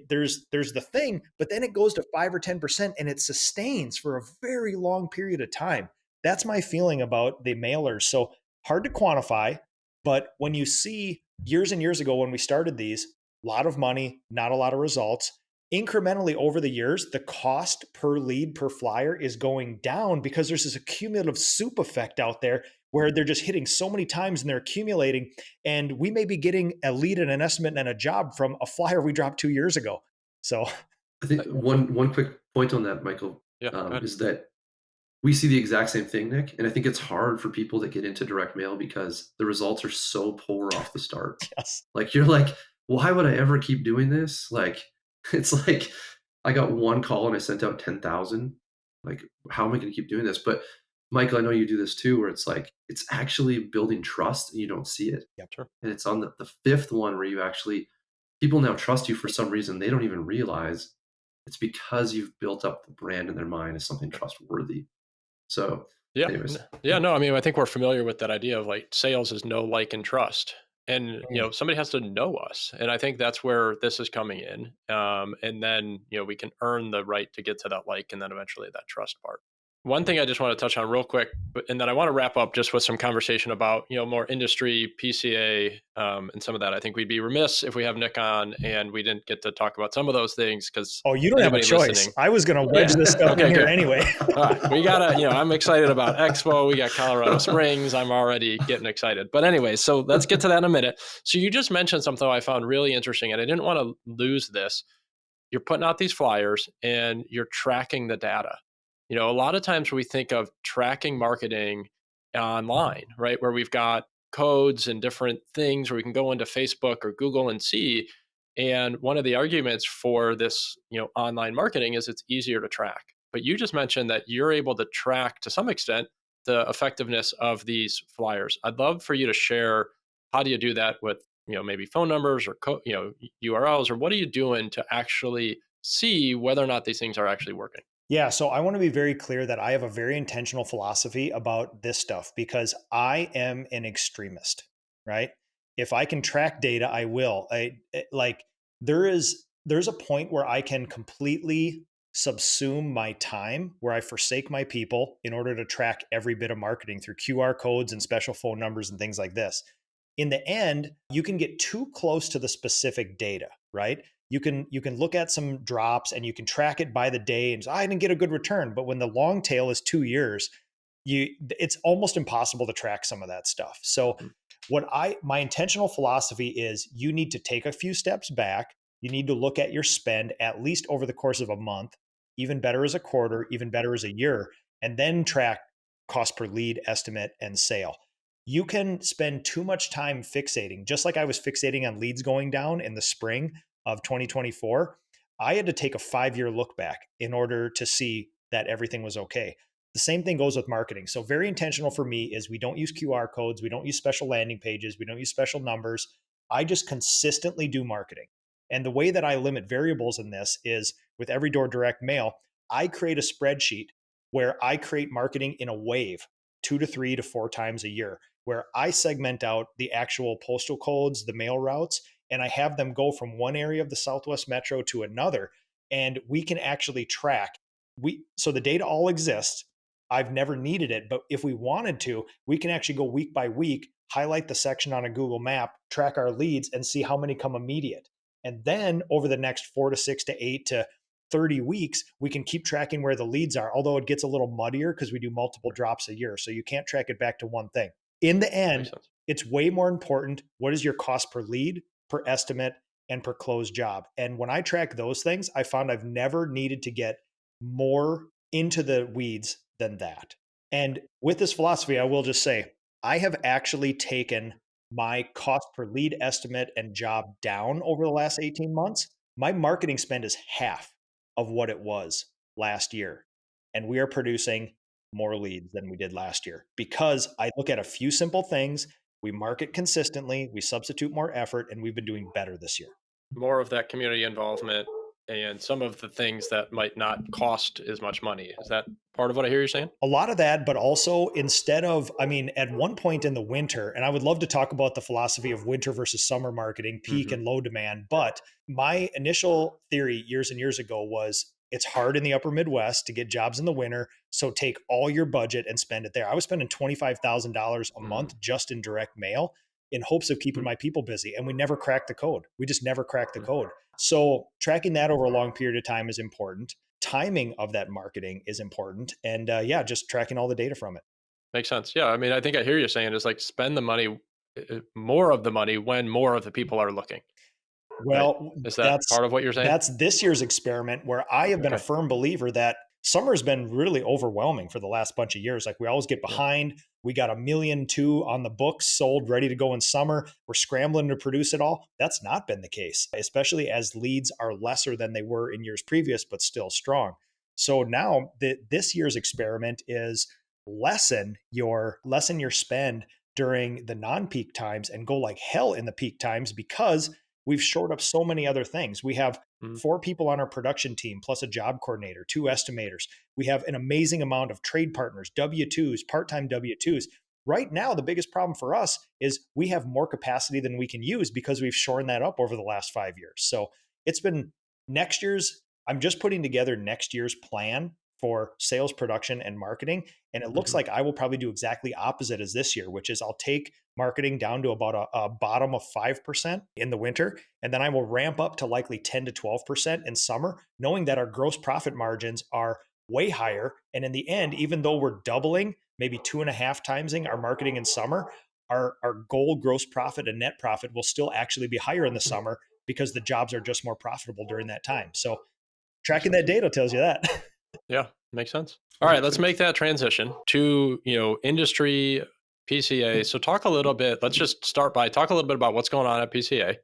there's the thing, but then it goes to 5 or 10% and it sustains for a very long period of time. That's my feeling about the mailers. So hard to quantify, but when you see years and years ago when we started these, a lot of money, not a lot of results. Incrementally over the years, the cost per lead per flyer is going down because there's this accumulative soup effect out there where they're just hitting so many times and they're accumulating. And we may be getting a lead and an estimate and a job from a flyer we dropped 2 years ago. So I think one quick point on that, Michael, Yeah. is that we see the exact same thing, Nick. And I think it's hard for people to get into direct mail because the results are so poor off the start. yes. Like, you're like, why would I ever keep doing this? Like, it's like I got one call and I sent out 10,000. Like, how am I going to keep doing this? But Michael, I know you do this too, where it's like, it's actually building trust and you don't see it. Yep. Sure. And it's on the fifth one where you actually, people now trust you for some reason they don't even realize. It's because you've built up the brand in their mind as something trustworthy. So Yeah. anyways. Yeah. No, I mean, I think we're familiar with that idea of like sales is know, like, and trust. And, somebody has to know us. And I think that's where this is coming in. And then, we can earn the right to get to that like, and then eventually that trust part. One thing I just want to touch on real quick, and then I want to wrap up just with some conversation about, more industry, PCA, and some of that. I think we'd be remiss if we have Nick on and we didn't get to talk about some of those things because you don't have a choice. I was going to wedge this stuff in here anyway. All right, we gotta, I'm excited about Expo. We got Colorado Springs. I'm already getting excited. But anyway, so let's get to that in a minute. So you just mentioned something I found really interesting, and I didn't want to lose this. You're putting out these flyers and you're tracking the data. A lot of times we think of tracking marketing online, right? Where we've got codes and different things where we can go into Facebook or Google and see. And one of the arguments for this, online marketing is it's easier to track. But you just mentioned that you're able to track to some extent the effectiveness of these flyers. I'd love for you to share, how do you do that with, maybe phone numbers or, URLs, or what are you doing to actually see whether or not these things are actually working? Yeah, so I want to be very clear that I have a very intentional philosophy about this stuff because I am an extremist, right? If I can track data, I will. There's a point where I can completely subsume my time, where I forsake my people in order to track every bit of marketing through QR codes and special phone numbers and things like this. In the end, you can get too close to the specific data, right? You can look at some drops and you can track it by the day and say, I didn't get a good return. But when the long tail is 2 years, it's almost impossible to track some of that stuff. So my intentional philosophy is you need to take a few steps back. You need to look at your spend at least over the course of a month, even better as a quarter, even better as a year, and then track cost per lead, estimate, and sale. You can spend too much time fixating, just like I was fixating on leads going down in the spring of 2024. I had to take a 5-year look back in order to see that everything was okay. The same thing goes with marketing. So very intentional for me is we don't use QR codes. We don't use special landing pages. We don't use special numbers. I just consistently do marketing. And the way that I limit variables in this is with every door direct mail, I create a spreadsheet where I create marketing in a wave 2 to 3 to 4 times a year, where I segment out the actual postal codes, the mail routes, and I have them go from one area of the Southwest Metro to another. And we can actually track. So the data all exists. I've never needed it, but if we wanted to, we can actually go week by week, highlight the section on a Google map, track our leads, and see how many come immediate. And then over the next 4 to 6 to 8 to 30 weeks, we can keep tracking where the leads are, although it gets a little muddier because we do multiple drops a year. So you can't track it back to one thing. In the end, it's way more important. What is your cost per lead, per estimate, and per closed job? And when I track those things, I found I've never needed to get more into the weeds than that. And with this philosophy, I will just say, I have actually taken my cost per lead estimate and job down over the last 18 months. My marketing spend is half of what it was last year. And we are producing more leads than we did last year because I look at a few simple things. We market consistently, we substitute more effort, and we've been doing better this year. More of that community involvement and some of the things that might not cost as much money. Is that part of what I hear you saying? A lot of that, but also instead of, at one point in the winter, and I would love to talk about the philosophy of winter versus summer marketing, peak and low demand. But my initial theory years and years ago was it's hard in the upper Midwest to get jobs in the winter. So take all your budget and spend it there. I was spending $25,000 a month just in direct mail in hopes of keeping my people busy. And we never cracked the code. We just never cracked the code. So tracking that over a long period of time is important. Timing of that marketing is important. And just tracking all the data from it. Makes sense. Yeah. I think I hear you saying is like spend the money, more of the money when more of the people are looking. Well, right? Is that part of what you're saying? That's this year's experiment where I have been a firm believer that summer's been really overwhelming for the last bunch of years. Like we always get behind. We got 1.2 million on the books sold, ready to go in summer. We're scrambling to produce it all. That's not been the case, especially as leads are lesser than they were in years previous, but still strong. So now this year's experiment is lessen your spend during the non-peak times and go like hell in the peak times because we've shored up so many other things. We have 4 people on our production team, plus a job coordinator, 2 estimators. We have an amazing amount of trade partners, W-2s, part-time W-2s. Right now, the biggest problem for us is we have more capacity than we can use because we've shorn that up over the last 5 years. So it's been I'm just putting together next year's plan for sales, production, and marketing. And it looks like I will probably do exactly opposite as this year, which is I'll take marketing down to about a bottom of 5% in the winter. And then I will ramp up to likely 10 to 12% in summer, knowing that our gross profit margins are way higher. And in the end, even though we're doubling, maybe 2.5 timesing our marketing in summer, our goal gross profit and net profit will still actually be higher in the summer because the jobs are just more profitable during that time. So tracking that data tells you that. Yeah, makes sense. All right, let's make that transition to, industry PCA. So talk a little bit, let's just start by talk a little bit about what's going on at PCA.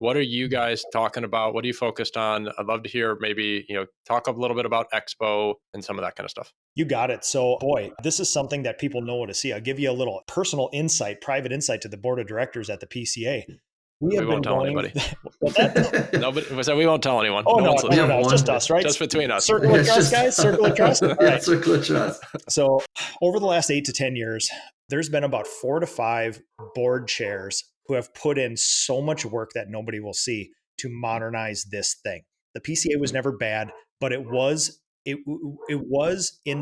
What are you guys talking about? What are you focused on? I'd love to hear maybe, talk a little bit about Expo and some of that kind of stuff. You got it. So boy, this is something that people know what to see. I'll give you a little personal insight, private insight to the board of directors at the PCA. We won't tell anybody. Nobody. So we won't tell anyone. Oh, no, it's just us, right? Just between us. Circle of trust, guys. Circle of trust. All right. Circle of trust. So over the last 8 to 10 years, there's been about 4 to 5 board chairs who have put in so much work that nobody will see to modernize this thing. The PCA was never bad, but it was in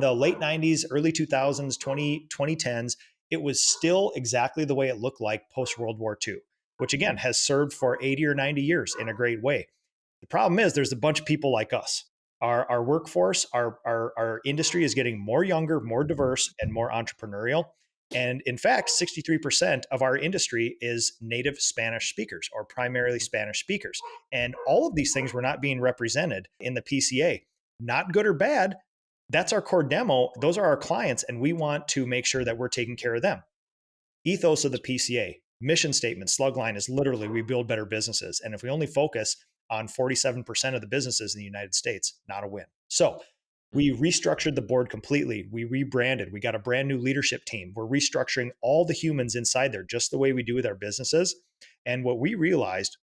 the late 90s, early 2000s, 2010s. It was still exactly the way it looked like post World War II. Which again has served for 80 or 90 years in a great way. The problem is there's a bunch of people like us. Our workforce, our industry is getting more younger, more diverse, and more entrepreneurial. And in fact, 63% of our industry is native Spanish speakers or primarily Spanish speakers. And all of these things were not being represented in the PCA. Not good or bad. That's our core demo. Those are our clients, and we want to make sure that we're taking care of them. Ethos of the PCA. Mission statement, slugline is literally we build better businesses. And if we only focus on 47% of the businesses in the United States, not a win. So We restructured the board completely. We rebranded. We got a brand new leadership team. We're restructuring all the humans inside there, just the way we do with our businesses. And what we realized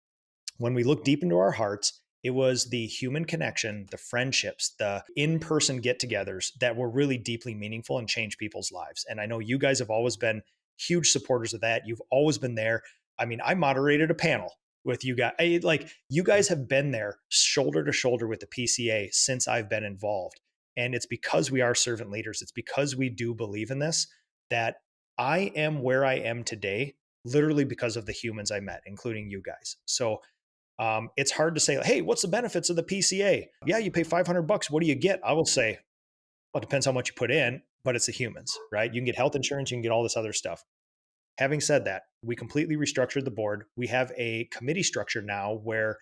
when we looked deep into our hearts, it was the human connection, the friendships, the in-person get-togethers that were really deeply meaningful and changed people's lives. And I know you guys have always been huge supporters of that. You've always been there. I mean, I moderated a panel with you guys. Like, you guys have been there shoulder to shoulder with the PCA since I've been involved. And it's because we are servant leaders. It's because we do believe in this that I am where I am today, literally because of the humans I met, including you guys. So it's hard to say, hey, what's the benefits of the PCA? Yeah, you pay $500. What do you get? I will say, well, it depends how much you put in, but it's the humans, right? You can get health insurance, you can get all this other stuff. Having said that, we completely restructured the board. We have a committee structure now where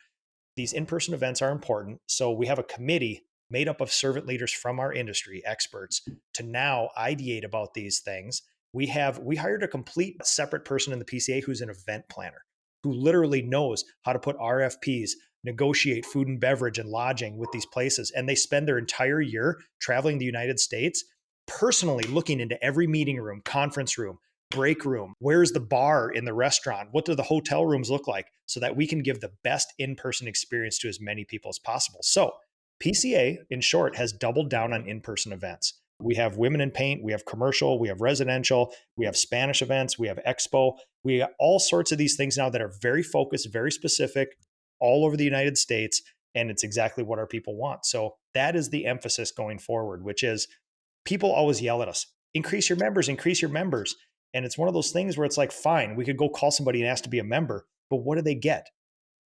these in-person events are important. So we have a committee made up of servant leaders from our industry, experts, to now ideate about these things. We hired a complete separate person in the PCA who's an event planner, who literally knows how to put RFPs, negotiate food and beverage and lodging with these places. And they spend their entire year traveling the United States, personally looking into every meeting room, conference room, break room. Where's the bar in the restaurant? What do the hotel rooms look like? So that we can give the best in-person experience to as many people as possible. So PCA, in short, has doubled down on in-person events. We have women in paint, we have commercial, we have residential, we have Spanish events, we have expo. We have all sorts of these things now that are very focused, very specific, all over the United States. And it's exactly what our people want. So that is the emphasis going forward, which is people always yell at us, increase your members, increase your members. And it's one of those things where it's like, fine, we could go call somebody and ask to be a member, but what do they get?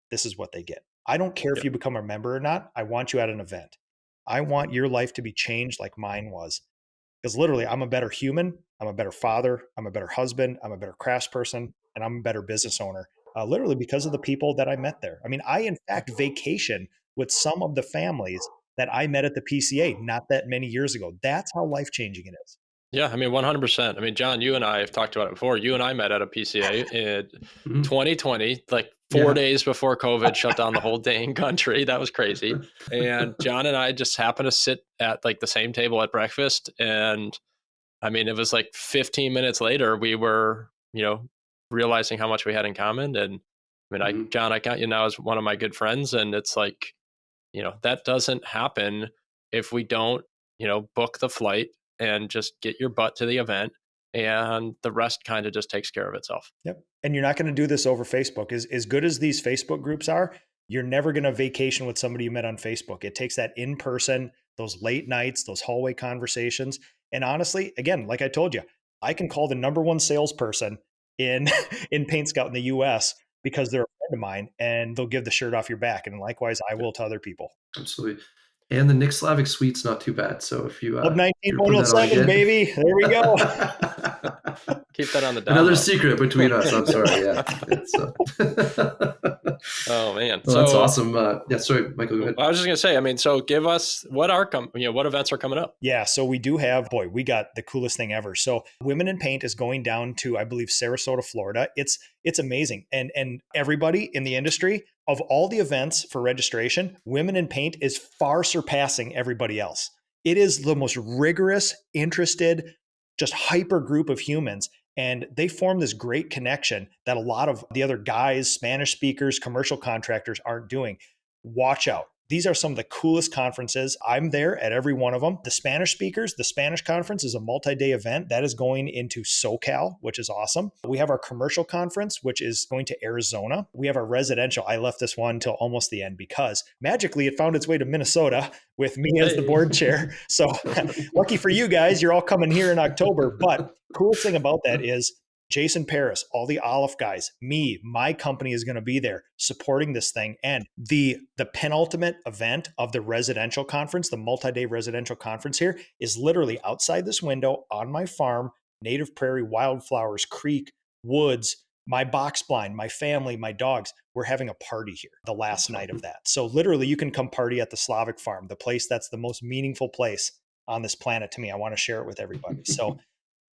This is what they get. I don't care if you become a member or not. I want you at an event. I want your life to be changed like mine was. Because literally, I'm a better human. I'm a better father. I'm a better husband. I'm a better craftsperson. And I'm a better business owner, literally because of the people that I met there. I mean, I, in fact, vacation with some of the families that I met at the PCA not that many years ago. That's how life-changing it is. Yeah, I mean, 100%. I mean, Jon, you and I have talked about it before. You and I met at a PCA in 2020, like 4 days before COVID shut down the whole dang country. That was crazy. And Jon and I just happened to sit at like the same table at breakfast. And I mean, it was like 15 minutes later, we were, realizing how much we had in common. And I mean, Jon, I count you now as one of my good friends. And it's like, that doesn't happen if we don't, book the flight and just get your butt to the event, and the rest kind of just takes care of itself. Yep. And you're not going to do this over Facebook. As good as these Facebook groups are, you're never going to vacation with somebody you met on Facebook. It takes that in person, those late nights, those hallway conversations. And honestly, again, like I told you, I can call the number one salesperson in PaintScout in the US because they're a friend of mine, and they'll give the shirt off your back. And likewise, I will to other people. Absolutely. And the Nick Slavik suite's not too bad. So if you 19.07, baby, there we go. Keep that on the down. Another secret between us. I'm sorry. Yeah. Oh man, well, that's awesome. Yeah, sorry, Michael. Go ahead. I was just gonna say. I mean, so give us what events are coming up. Yeah, so we do have. Boy, we got the coolest thing ever. So Women in Paint is going down to, I believe, Sarasota, Florida. It's amazing, and everybody in the industry, of all the events for registration, Women in Paint is far surpassing everybody else. It is the most rigorous, interested, just hyper group of humans. And they form this great connection that a lot of the other guys, Spanish speakers, commercial contractors aren't doing. Watch out. These are some of the coolest conferences. I'm there at every one of them. The Spanish speakers, the Spanish conference is a multi-day event that is going into SoCal, which is awesome. We have our commercial conference, which is going to Arizona. We have our residential. I left this one till almost the end because magically it found its way to Minnesota with me as the board chair. So lucky for you guys, you're all coming here in October. But cool thing about that is Jason Paris, all the Olive guys, my company is going to be there supporting this thing. And the penultimate event of the residential conference, the multi-day residential conference here, is literally outside this window on my farm, native prairie, wildflowers, creek, woods, my box blind, my family, my dogs. We're having a party here the last night of that. So literally you can come party at the Slavik farm, the place that's the most meaningful place on this planet to me. I want to share it with everybody. So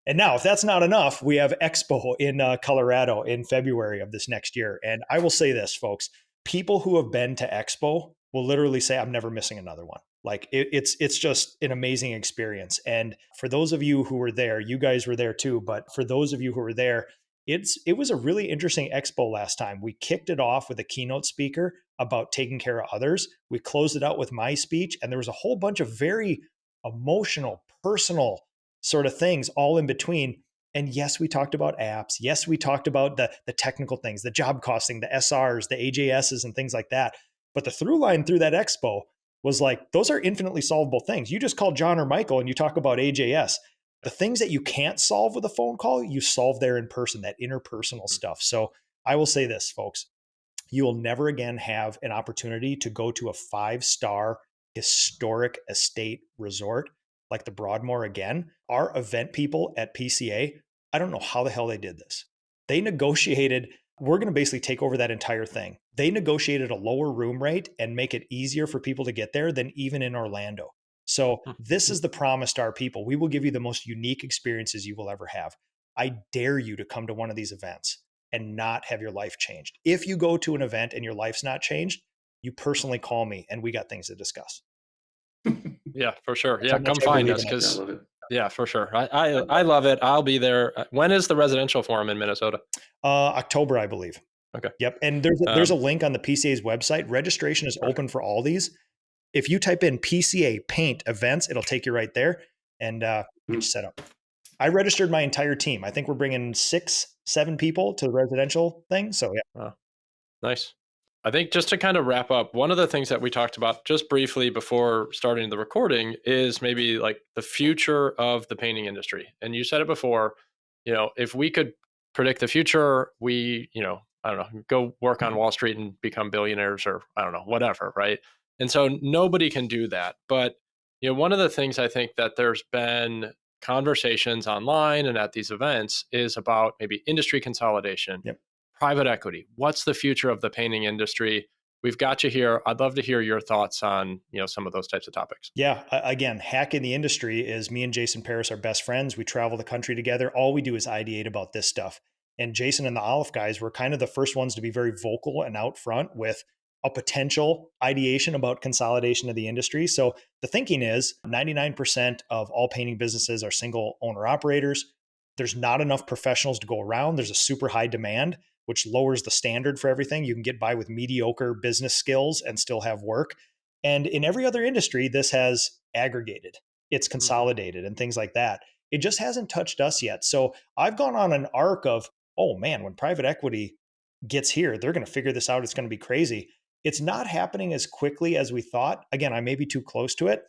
and now, if that's not enough, we have Expo in Colorado in February of this next year. And I will say this, folks, people who have been to Expo will literally say, I'm never missing another one. Like it's just an amazing experience. And for those of you who were there, you guys were there too, but for those of you who were there, it was a really interesting expo last time. We kicked it off with a keynote speaker about taking care of others. We closed it out with my speech, and there was a whole bunch of very emotional, personal sort of things all in between. And yes, we talked about apps. Yes, we talked about the technical things, the job costing, the SRs, the AJSs, and things like that. But the through line through that expo was like, those are infinitely solvable things. You just call Jon or Michael and you talk about AJS. The things that you can't solve with a phone call, you solve there in person, that interpersonal stuff. So I will say this, folks, you will never again have an opportunity to go to a 5-star historic estate resort like the Broadmoor again. Our event people at PCA, I don't know how the hell they did this. They negotiated, we're going to basically take over that entire thing. They negotiated a lower room rate and make it easier for people to get there than even in Orlando. So this is the promise to our people. We will give you the most unique experiences you will ever have. I dare you to come to one of these events and not have your life changed. If you go to an event and your life's not changed, you personally call me and we got things to discuss. Yeah, for sure. That's Yeah, how much come I find believe us in it. Yeah, I because love it. yeah, for sure. I love it. I'll be there. When is the residential forum in Minnesota? October, I believe. Okay. Yep. And there's a link on the PCA's website. Registration is open for all these. If you type in PCA Paint Events, it'll take you right there and get you set up. I registered my entire team. I think we're bringing 6-7 people to the residential thing. So yeah. Wow. Nice. I think just to kind of wrap up, one of the things that we talked about just briefly before starting the recording is maybe like the future of the painting industry. And you said it before, if we could predict the future, I don't know, go work on Wall Street and become billionaires or I don't know, whatever, right? And so nobody can do that. But, one of the things I think that there's been conversations online and at these events is about maybe industry consolidation. Yep. Private equity. What's the future of the painting industry? We've got you here. I'd love to hear your thoughts on, some of those types of topics. Yeah. Again, hack in the industry is me and Jason Paris are best friends. We travel the country together. All we do is ideate about this stuff. And Jason and the Olive guys were kind of the first ones to be very vocal and out front with a potential ideation about consolidation of the industry. So the thinking is 99% of all painting businesses are single owner operators. There's not enough professionals to go around. There's a super high demand, which lowers the standard for everything. You can get by with mediocre business skills and still have work. And in every other industry, this has aggregated, it's consolidated and things like that. It just hasn't touched us yet. So I've gone on an arc of, oh man, when private equity gets here, they're going to figure this out. It's going to be crazy. It's not happening as quickly as we thought. Again, I may be too close to it,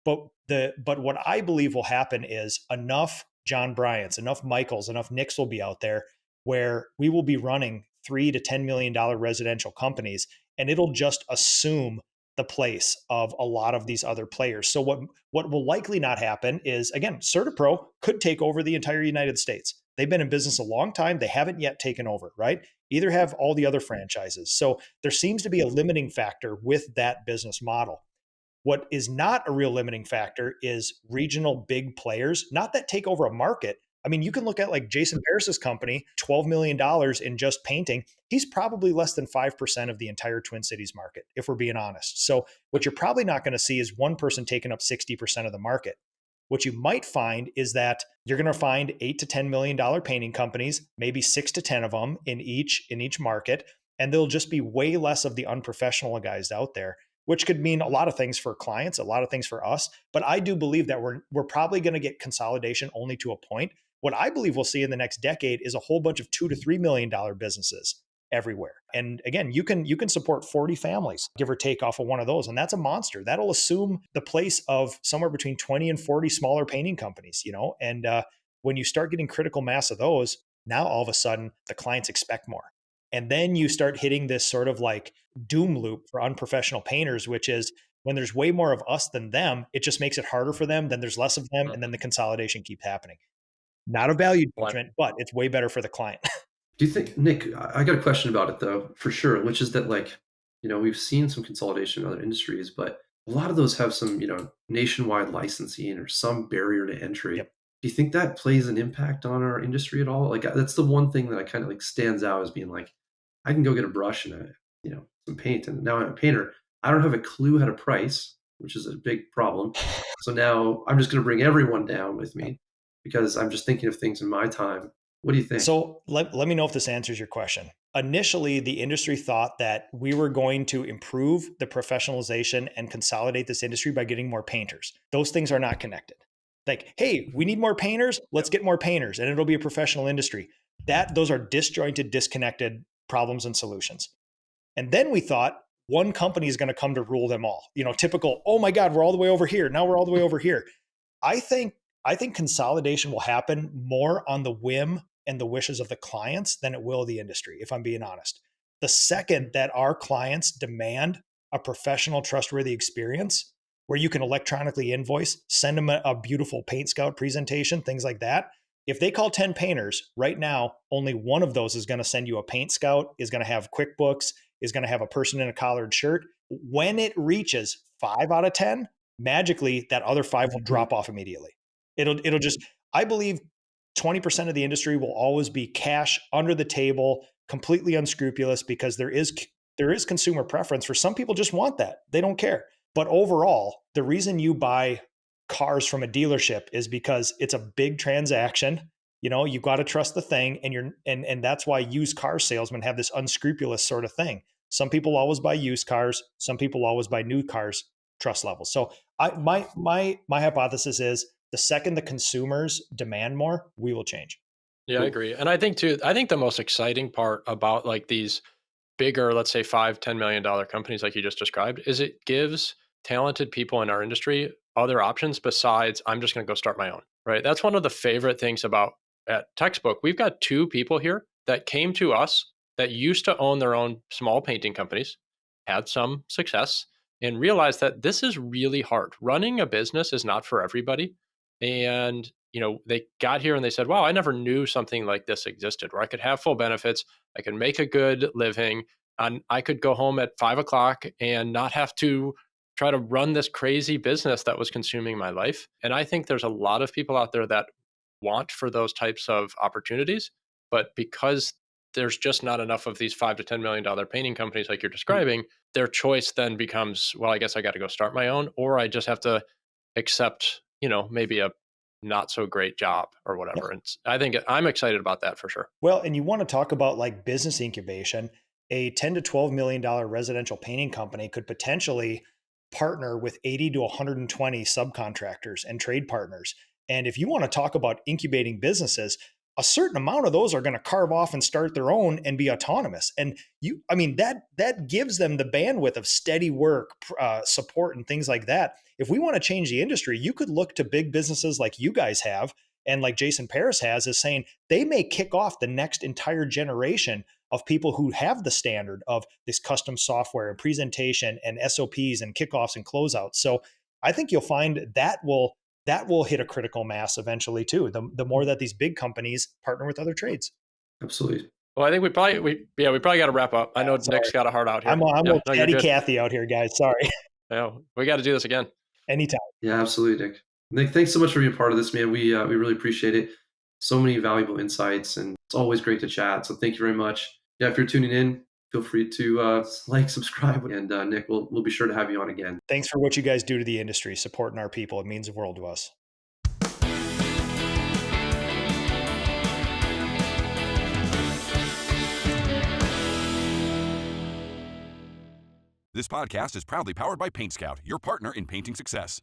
but what I believe will happen is enough Jon Bryants, enough Michaels, enough Nicks will be out there where we will be running $3 to $10 million residential companies, and it'll just assume the place of a lot of these other players. So what will likely not happen is, again, CertaPro could take over the entire United States. They've been in business a long time. They haven't yet taken over, right? Either have all the other franchises. So there seems to be a limiting factor with that business model. What is not a real limiting factor is regional big players, not that take over a market. I mean, you can look at like Jason Paris's company, $12 million in just painting. He's probably less than 5% of the entire Twin Cities market, if we're being honest. So what you're probably not going to see is one person taking up 60% of the market. What you might find is that you're going to find $8 to $10 million painting companies, maybe 6 to 10 of them in each market, and there'll just be way less of the unprofessional guys out there, which could mean a lot of things for clients, a lot of things for us. But I do believe that we're probably going to get consolidation only to a point. What I believe we'll see in the next decade is a whole bunch of $2 to $3 million businesses everywhere. And again, you can support 40 families, give or take, off of one of those. And that's a monster. That'll assume the place of somewhere between 20 and 40 smaller painting companies, and when you start getting critical mass of those, now all of a sudden the clients expect more. And then you start hitting this sort of like doom loop for unprofessional painters, which is when there's way more of us than them, it just makes it harder for them. Then there's less of them. And then the consolidation keeps happening. Not a value judgment, but it's way better for the client. Do you think, Nick, I got a question about it though, for sure, which is that we've seen some consolidation in other industries, but a lot of those have some, nationwide licensing or some barrier to entry. Yep. Do you think that plays an impact on our industry at all? Like that's the one thing that I kind of like stands out as being like, I can go get a brush and some paint, and now I'm a painter. I don't have a clue how to price. which is a big problem. So now I'm just going to bring everyone down with me because I'm just thinking of things in my time. What do you think? So let me know if this answers your question. Initially, the industry thought that we were going to improve the professionalization and consolidate this industry by getting more painters. Those things are not connected. Like, hey, we need more painters, let's get more painters, and it'll be a professional industry. Those are disjointed, disconnected problems and solutions. And then we thought one company is going to come to rule them all. Typical, oh my God, we're all the way over here. Now we're all the way over here. I think consolidation will happen more on the whim and the wishes of the clients than it will the industry, if I'm being honest. The second that our clients demand a professional, trustworthy experience where you can electronically invoice, send them a beautiful PaintScout presentation, things like that. If they call 10 painters right now, only one of those is going to send you a PaintScout, is going to have QuickBooks, is going to have a person in a collared shirt. When it reaches 5 out of 10, magically that other 5 will drop off immediately. It'll just, I believe 20% of the industry will always be cash under the table, completely unscrupulous, because there is consumer preference. For some people just want that. They don't care. But overall, the reason you buy cars from a dealership is because it's a big transaction. You've got to trust the thing, and that's why used car salesmen have this unscrupulous sort of thing. Some people always buy used cars. Some people always buy new cars, trust levels. So my hypothesis is the second the consumers demand more, we will change. Yeah, I agree. And I think the most exciting part about like these bigger, let's say $5-10 million companies like you just described, is it gives talented people in our industry other options besides I'm just going to go start my own, right? That's one of the favorite things about at Textbook. We've got 2 people here that came to us that used to own their own small painting companies, had some success, and realized that this is really hard. Running a business is not for everybody. And, they got here and they said, wow, I never knew something like this existed where I could have full benefits. I could make a good living, and I could go home at 5 o'clock and not have to try to run this crazy business that was consuming my life. And I think there's a lot of people out there that want for those types of opportunities, but because there's just not enough of these $5-10 million painting companies like you're describing, their choice then becomes, well, I guess I got to go start my own, or I just have to accept, maybe a not so great job or whatever. And I think I'm excited about that for sure. Well, and you want to talk about like business incubation, a $10 to $12 million residential painting company could potentially partner with 80 to 120 subcontractors and trade partners. And if you want to talk about incubating businesses, a certain amount of those are going to carve off and start their own and be autonomous. And that gives them the bandwidth of steady work, support, and things like that. If we want to change the industry, you could look to big businesses like you guys have and like Jason Paris has, is saying they may kick off the next entire generation of people who have the standard of this custom software and presentation and SOPs and kickoffs and closeouts. So I think you'll find that will hit a critical mass eventually too. The more that these big companies partner with other trades. Absolutely. Well, I think we probably got to wrap up. I know Nick's got a heart out here. I'm with Daddy Kathy out here, guys. Sorry. Yeah, we got to do this again. Anytime. Yeah, absolutely, Nick. Nick, thanks so much for being part of this, man. We really appreciate it. So many valuable insights, and it's always great to chat. So thank you very much. Yeah, if you're tuning in, feel free to subscribe, and Nick, we'll be sure to have you on again. Thanks for what you guys do to the industry, supporting our people. It means the world to us. This podcast is proudly powered by PaintScout, your partner in painting success.